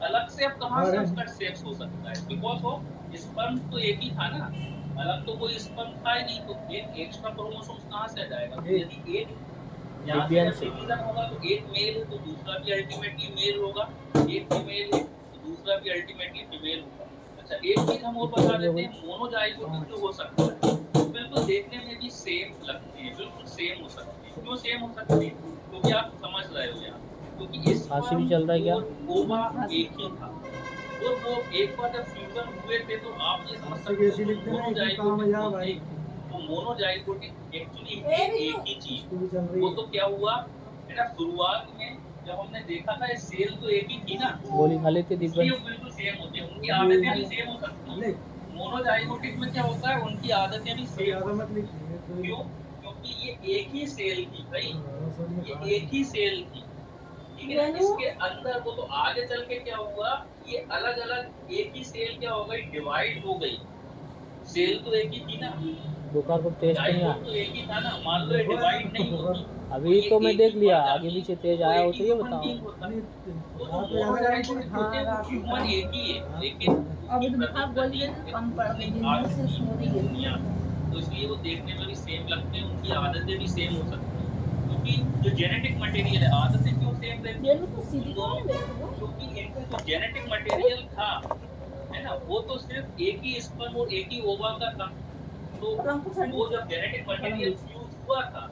अलग से अब कहाँ से उसका सेक्स हो सकता है, बिकॉज ऑफ स्पर्म तो एक ही था ना, अलग तो कोई स्पर्म था ही नहीं, तो एक एक्स्ट्रा क्रोमोसोम कहाँ से आ जाएगा। तो यदि एक यहाँ से जब डिवीजन होगा तो एक मेल है तो दूसरा भी अल्टीमेटली मेल होगा, एक फीमेल है तो दूसरा भी अल्टीमेटली फीमेल होगा। अच्छा, एक चीज हम और बता देते हैं, मोनोजाइगोटिक जो हो सकता है, बिल्कुल देखने में भी सेम लगती है, बिल्कुल सेम हो सकती है। क्यों सेम हो सकती है? क्योंकि आप समझ रहे हो यहाँ, क्योंकि इस खांसी भी चल रहा है क्या? ओवा एक ही था, और वो एक बार जब फ्यूजन हुए थे तो आप ये समझ सकते हो मोनोजाइगोटिक होते हैं। तो मोनोजाइगोटिक एक्चुअली है एक ही चीज। वो तो क्या हुआ है ना, शुरुआत में जब हमने देखा था सेल तो एक ही थी ना, गोली खा लेते इसलिए दिग्गज। वो बिल्कुल सेम होते हैं, उनकी आदतें भी सेम हो सकती हैं। मोनोजाइगोटिक में क्या होता है, उनकी आदतें भी सेम हो सकती हैं। क्यों? क्योंकि ये एक ही सेल थी भाई, ये एक ही सेल थी, ठीक है। इसके अंदर वो तो आगे चल के क्या हुआ, ये अलग अलग एक ही सेल क्या हो गई, डिवाइड हो गई। सेल तो एक ही थी ना, बुखार को तेज तो नहीं जाइगोट आया तो एक ही था ना, मान लो ये डिवाइड नहीं होती अभी तो मैं एक देख ही लिया, बढ़ आगे जाती, पीछे तेज तो आया एक हो ही तो ये ह्यूमन बताओ। बीइंग होता। तो जो मोनोजाइगोटिक होते हैं वो ह्यूमन एक ही है, लेकिन उसकी प्रकृति कम पड़ गई, दूसरी जिंदगी से आकृति सो रही है। दुनिया, तो इसलिए वो देखने में भी सेम लगते हैं, उनकी आदतें भी सेम हो सकती हैं। क्योंकि जो जेनेटिक मटेरियल है, आदतें क्यों सेम रहती ये हैं लोग तो उन सीधी दोनों कौन की? है? क्योंकि इनका जो जेनेटिक मटेरियल था, है ना, वो तो सिर्फ एक ही स्पर्म और एक ही ओवा का था। तो वो जब जेनेटिक मटेरियल फ्यूज हुआ था,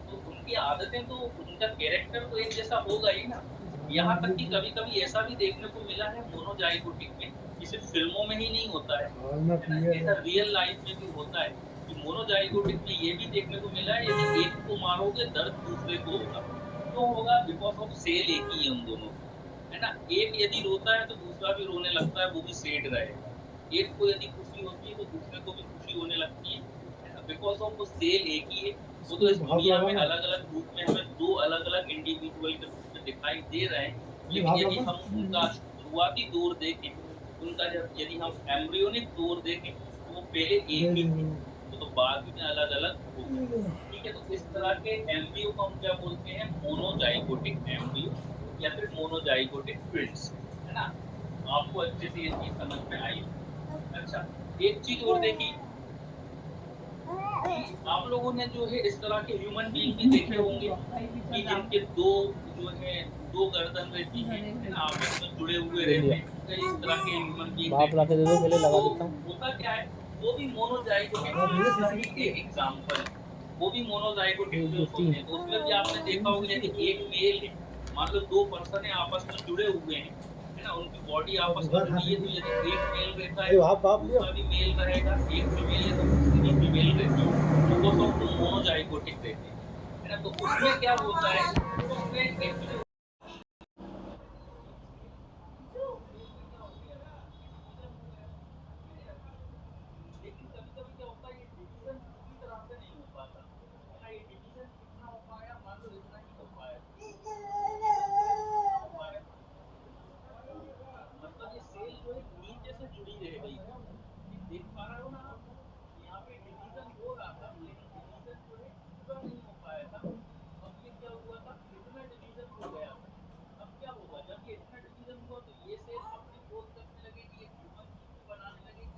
तो उनकी आदतें तो, उनका कैरेक्टर तो एक जैसा होगा ही ना। यहाँ तक कि कभी कभी ऐसा भी देखने को मिला है मोनोजाइगोटिक में, कि सिर्फ फिल्मों में ही नहीं होता है ना, ऐसा रियल लाइफ में भी होता है कि मोनोजाइगोटिक में ये भी देखने को मिला है, यदि एक को मारोगे दर्द दूसरे को होगा। क्यों होगा? बिकॉज ऑफ सेल एक ही है उन दोनों का, है ना। एक यदि रोता है तो दूसरा भी रोने लगता है, वो भी सेड रहेगा। एक को यदि खुशी होती है तो दूसरे को भी खुशी होने लगती है ना, बिकॉज ऑफ वो सेल एक ही है। वो तो इस दुनिया में अलग अलग रूप में हमें दो अलग अलग इंडिविजुअल के रूप में दिखाई दे रहे हैं, लेकिन यदि हम उनका शुरुआती दौर देखें, उनका जब यदि हम एम्ब्रियोनिक दौर देखें तो वो पहले एक ही थे, वो तो बाद में अलग अलग हो गए, ठीक है। तो इस तरह के एम्ब्रियो को हम क्या बोलते हैं, मोनोजाइगोटिक एम्ब्रियो या फिर मोनोजाइगोटिक ट्विंस, है ना। आपको अच्छे से ये चीज समझ में आई। अच्छा, एक चीज और देखी कि आप लोगों ने जो है इस तरह के ह्यूमन बीइंग भी देखे होंगे कि जिनके दो जो है दो गर्दन रहती है ना, आपस में जुड़े हुए ले रहते लिया, हैं, कई तरह के ह्यूमन बीइंग भाप ला रहते के दे हैं। दो, पहले लगा तो देता हूँ। होता क्या है, वो भी मोनोजाइगोटिक ट्विंस का ही एक एग्जांपल है। वो भी मोनोजाइगोटिक एक दो ट्विंस होते तीन। हैं, तो उसमें भी आपने देखा होगा यदि एक मेल है, मान लो दो पर्सन है आपस में जुड़े हुए हैं, है ना, उनकी बॉडी आपस में जुड़ी है, तो यदि एक मेल रहता है दूसरा भी मेल रहेगा, एक फीमेल है तो दूसरी भी फीमेल रहती है, बिकॉज ऑफ वो मोनोजाइगोटिक रहते हैं, है ना। तो उसमें क्या होता है, उसमें एक्चुअली लेकिन कभी कभी क्या होता है, ये डिवीजन पूरी तरह से नहीं हो पाता, है ना। ये डिवीजन कितना हो पाया, मान लो इतना ही हो पाया, डिवीजन जो है कितना हो पाया, मतलब ये सेल जो है नीचे से जुड़ी रह गई थी। देख पा रहे हो ना आप, यहाँ पे डिवीजन हो रहा था, लेकिन डिवीजन जो है पूरा नहीं हो पाया था। अब ये क्या हुआ था, इतना डिवीजन हो गया था। अब क्या होगा, जब ये इतना डिवीजन हुआ तो ये सेल अपनी ग्रोथ करने लगेगी, एक ह्यूमन बीइंग को बनाने लगेगी,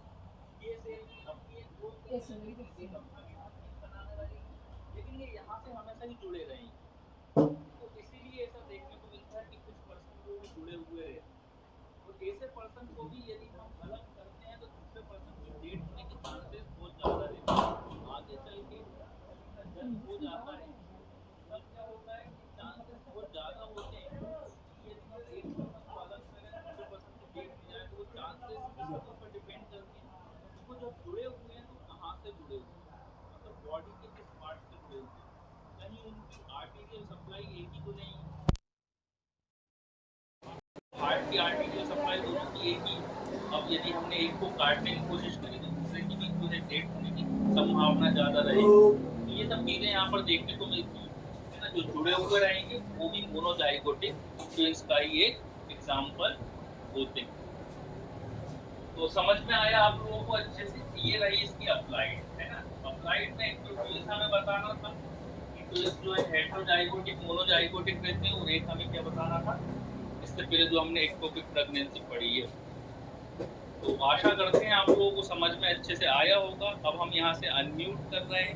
ये सेल भी अपनी एक ग्रोथ करने लगेगी, एक अपना ह्यूमन बीइंग बनाने लगेगी, लेकिन ये यहाँ से हमेशा ही जुड़े रहेंगे। तो इसीलिए ऐसा देखने को मिलता है कि कुछ पर्सन जो है जुड़े हुए रहते हैं, और ऐसे पर्सन को भी यदि हम अलग करते हैं तो दूसरे पर्सन की डेथ होने के चांसेस बहुत ज्यादा रहते हैं। आगे चल के जब किसी का जन्म हो जाता है तब क्या होता है कि चांसेस बहुत ज्यादा होते हैं कि यदि हम एक पर्सन को अलग करें दूसरे पर्सन की डेथ हो जाए, तो वो चांसेस इसके ऊपर डिपेंड करते हैं कि वो जब जुड़े हुए हैं तो कहाँ से जुड़े हुए हैं, मतलब बॉडी के किस पार्ट से जुड़े हुए हैं, कहीं उनकी आर्टीरियल सप्लाई एक ही तो नहीं है, हार्ट की आर्टीरियल सप्लाई दोनों की एक ही है। अब यदि हमने एक को काटने की कोशिश करी तो दूसरे की भी जो है डेथ होने की संभावना ज्यादा रहेगी। तो ये सब चीजें यहाँ पर देखने को मिलती है ना। जो जुड़े हुए रहेंगे वो भी मोनोजाइगोटिक ट्विंस का ही एक एग्जाम्पल होते हैं। तो समझ में आया आप लोगों को अच्छे से? ये रही इसकी अप्लाइड, है ना। अप्लाइड में ट्विंस हमें बताना था कि ट्विंस जो है हेटेरोजाइगोटिक मोनोजाइगोटिक रहते हैं, और एक हमें क्या बताना था इससे पहले जो हमने एक्टोपिक प्रेगनेंसी पढ़ी है। तो आशा करते हैं आप लोगों को समझ में अच्छे से आया होगा। अब हम यहाँ से अनम्यूट कर रहे हैं,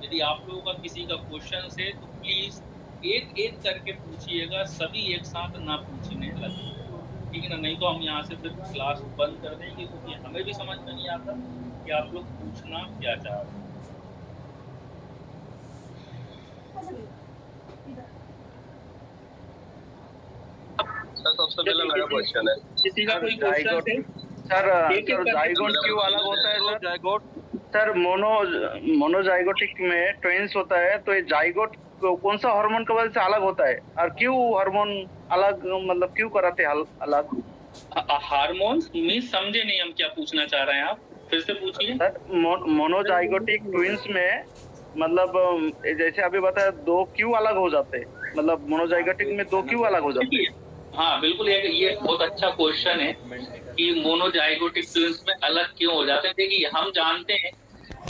यदि आप लोगों का किसी का क्वेश्चन है तो प्लीज एक एक करके पूछिएगा, सभी एक साथ ना पूछने लगे, ठीक है ना। नहीं तो हम यहाँ से फिर क्लास बंद कर देंगे, क्योंकि हमें भी समझ में नहीं आता कि आप लोग पूछना क्या चाह रहे हैं। सबसे पहले मेरा क्वेश्चन है, किसी का कोई क्वेश्चन है? सर जाइगोट क्यों अलग होता है सर? जाइगोट सर मोनोजाइगोटिक में ट्विंस होता है, तो ये जाइगोट कौन सा हार्मोन की वजह से अलग होता है, और क्यों हार्मोन अलग, मतलब क्यों कराते हैं अलग? हार्मोन मीन समझे नहीं हम क्या पूछना चाह रहे हैं, आप फिर से पूछिए। सर मोनोजाइगोटिक ट्विंस में मतलब जैसे अभी बताया, दो क्यों अलग हो जाते हैं, मतलब मोनोजाइगोटिक में दो क्यों अलग हो जाते हैं? हाँ बिल्कुल, ये बहुत अच्छा क्वेश्चन है कि मोनोजाइगोटिक ट्विंस में अलग क्यों हो जाते हैं। देखिए हम जानते हैं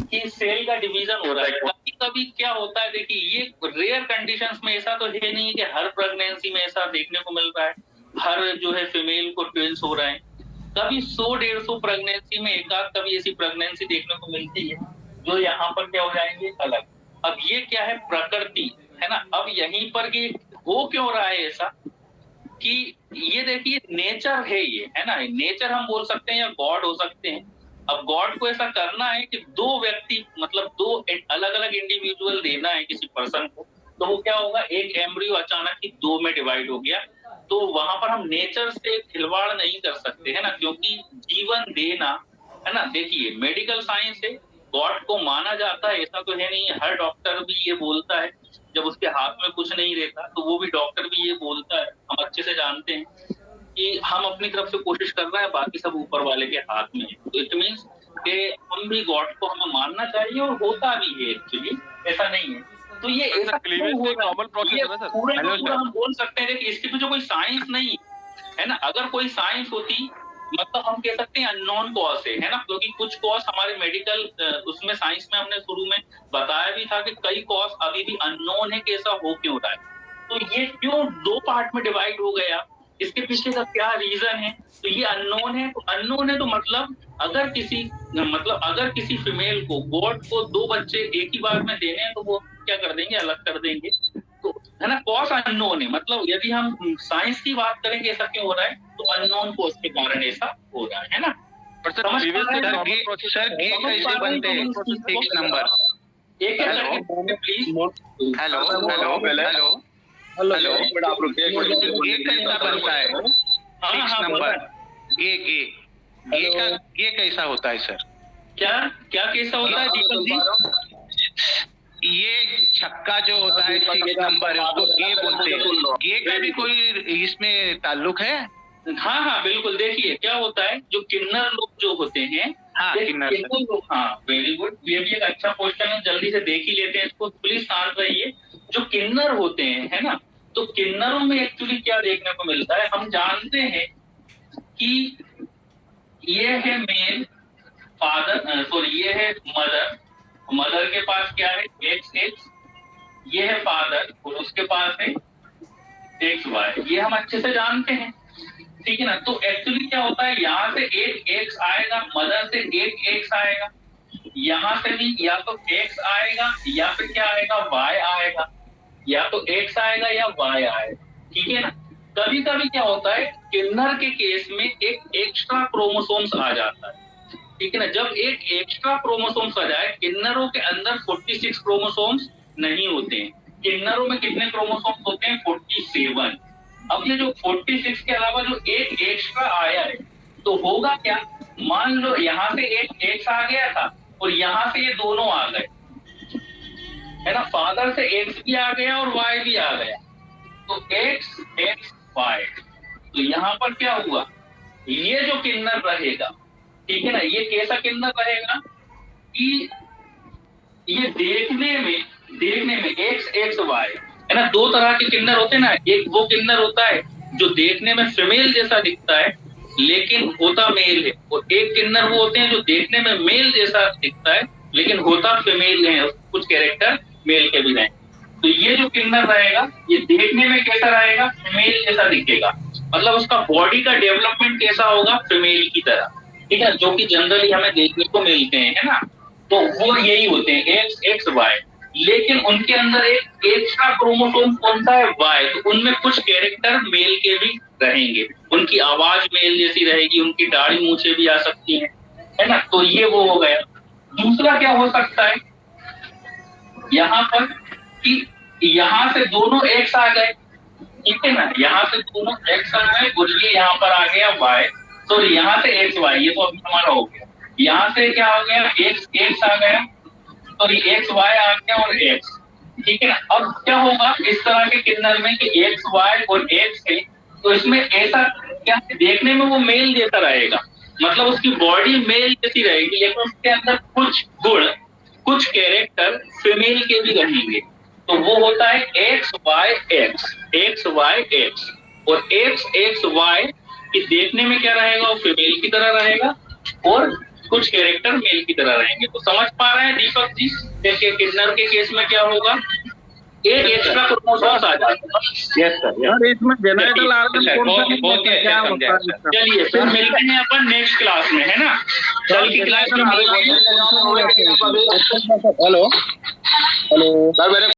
कि सेल का डिवीजन हो रहा है, कभी कभी क्या होता है, देखिए ये रेयर कंडीशंस में, ऐसा तो है नहीं कि हर प्रेगनेंसी में ऐसा देखने को मिल रहा है, हर जो है फीमेल को ट्विंस हो रहे हैं। कभी 100-150 प्रेगनेंसी में एक आध कभी ऐसी प्रेगनेंसी देखने को मिलती है जो यहाँ पर क्या हो जाएंगे, अलग। अब ये क्या है, प्रकृति है ना। अब यहीं पर कि हो क्यों रहा है ऐसा, कि ये देखिए नेचर है, ये है ना, नेचर हम बोल सकते हैं या गॉड हो सकते हैं। अब गॉड को ऐसा करना है कि दो व्यक्ति, मतलब दो अलग अलग इंडिविजुअल देना है किसी पर्सन को, तो वो क्या होगा, एक एम्ब्रियो अचानक ही दो में डिवाइड हो गया, तो वहां पर हम नेचर से खिलवाड़ नहीं कर सकते, है ना, क्योंकि जीवन देना, है ना। देखिए मेडिकल साइंस है, गॉड को माना जाता है, ऐसा तो है नहीं, हर डॉक्टर भी ये बोलता है, जब उसके हाथ में कुछ नहीं रहता तो वो भी डॉक्टर भी ये बोलता है, हम अच्छे से जानते हैं कि हम अपनी तरफ से कोशिश कर रहे हैं, बाकी सब ऊपर वाले के हाथ में है। तो इट मीन्स कि हम भी गॉड को हमें मानना चाहिए, और होता भी है एक्चुअली, ऐसा नहीं है। तो ये ऐसा नॉर्मल प्रोसेस है ना सर, पूरा हम बोल सकते हैं कि इसके पीछे कोई साइंस नहीं है ना। अगर कोई साइंस होती, मतलब हम कह सकते हैं अननोन कॉज है ना, क्योंकि कुछ कॉज हमारे मेडिकल उसमें साइंस में हमने शुरू में बताया भी था कि कई कॉज अभी भी अननोन है कि ऐसा हो क्यों रहा है। तो ये क्यों दो पार्ट में डिवाइड हो गया, इसके पीछे का क्या रीजन है, तो ये अननोन है। तो अननोन है तो मतलब अगर किसी फीमेल को, गॉड को दो बच्चे एक ही बार में देने हैं, तो वो क्या कर देंगे, अलग कर देंगे, तो है ना, कॉज अननोन है। मतलब यदि हम साइंस की बात करें कि ऐसा क्यों हो रहा है, तो अननोन कॉज के कारण ऐसा हो रहा है ना। सर गे कैसे बनते हैं 6 नंबर? एक please. Hello hello hello hello, आप रुकिए, गे कैसा बनता है 6 नंबर? गे कैसा होता है सर? क्या कैसा होता है दीपक जी? ये छक्का जो होता है 6 नंबर, उसको गे बोलते हैं। गे का भी कोई इसमें ताल्लुक है? हाँ बिल्कुल। देखिए क्या होता है, जो किन्नर लोग जो होते हैं, किन्नर लोग, हाँ वेरी गुड, ये भी एक अच्छा क्वेश्चन है, जल्दी से देख ही लेते हैं इसको, प्लीज शांत रहिए। जो किन्नर होते हैं, है ना, तो किन्नरों में एक्चुअली क्या देखने को मिलता है, हम जानते हैं कि ये है मेल फादर, सॉरी ये है मदर के पास क्या है, एक्स, ये है फादर और उसके पास है XY, ये हम अच्छे से जानते हैं, ठीक है ना। तो एक्चुअली क्या होता है, यहाँ से एक एक्स आएगा, मदर से एक एक्स आएगा, यहाँ से भी या तो एक्स आएगा या फिर क्या आएगा, वाई आएगा, या तो एक्स आएगा या वाई आएगा, ठीक है ना। कभी कभी क्या होता है, किन्नर के केस में एक एक्स्ट्रा क्रोमोसोम्स आ जाता है, ठीक है ना। जब एक एक्स्ट्रा क्रोमोसोम्स आ जाए, किन्नरों के अंदर 46 क्रोमोसोम्स नहीं होते हैं, किन्नरों में कितने क्रोमोसोम्स होते हैं, 47। अब ये जो 46 के अलावा जो एक एक्स्ट्रा आया है, तो होगा क्या, मान लो यहाँ से एक एक्स आ गया था और यहाँ से ये दोनों आ गए, है ना, फादर से एक्स भी आ गया और वाई भी आ गया, तो एक्स वाई। तो यहाँ पर क्या हुआ, ये जो किन्नर रहेगा, ठीक है ना, ये कैसा किन्नर रहेगा कि ये देखने में एक्स वाई, है ना। दो तरह के किन्नर होते हैं ना, एक वो किन्नर होता है जो देखने में फीमेल जैसा दिखता है लेकिन होता मेल है, और एक किन्नर वो होते हैं जो देखने में मेल जैसा दिखता है लेकिन होता फीमेल है, कुछ कैरेक्टर मेल के भी रहें। तो ये जो किन्नर रहेगा, ये देखने में कैसा रहेगा, फीमेल जैसा दिखेगा, मतलब उसका बॉडी का डेवलपमेंट कैसा होगा, फीमेल की तरह, ठीक है, जो कि जनरली हमें देखने को मिलते हैं, है ना। तो वो यही होते हैं एक्स वाई, लेकिन उनके अंदर एक एक्स्ट्रा क्रोमोसोम कौन सा है, वाई, तो उनमें कुछ कैरेक्टर मेल के भी रहेंगे, उनकी आवाज मेल जैसी रहेगी, उनकी दाढ़ी मूछें भी आ सकती है ना। तो ये वो हो गया। दूसरा क्या हो सकता है यहाँ पर कि यहाँ से दोनों एक्स आ गए, ठीक है ना, यहाँ से दोनों एक्स आ गए और ये यहाँ पर आ गया वाई, सॉरी यहाँ से एक्स वाई, ये तो अभी हमारा हो गया। यहाँ से क्या हो गया, एक्स एक्स आ गया, सॉरी एक्स वाई आ गया और एक्स, ठीक है ना। अब क्या होगा इस तरह के किन्नर में कि एक्स वाई और एक्स है, तो इसमें ऐसा क्या देखने में वो मेल जैसा रहेगा, मतलब उसकी बॉडी मेल जैसी रहेगी, लेकिन उसके अंदर कुछ गुण, कुछ कैरेक्टर फीमेल के भी रहेंगे। तो वो होता है X Y X, X Y X, और एक्स एक्स वाई कि देखने में क्या रहेगा, वो फीमेल की तरह रहेगा और कुछ कैरेक्टर मेल की तरह रहेंगे। तो समझ पा रहे हैं दीपक जी, देखिए किन्नर के केस में क्या होगा, एक एक्स्ट्रा क्रोमोसोम्स आ जाते हैं। यस सर, इसमें जेनेटिकल चलिए फिर मिलते हैं अपन नेक्स्ट क्लास में, है ना, कल की क्लास में। हेलो हेलो सर, मेरे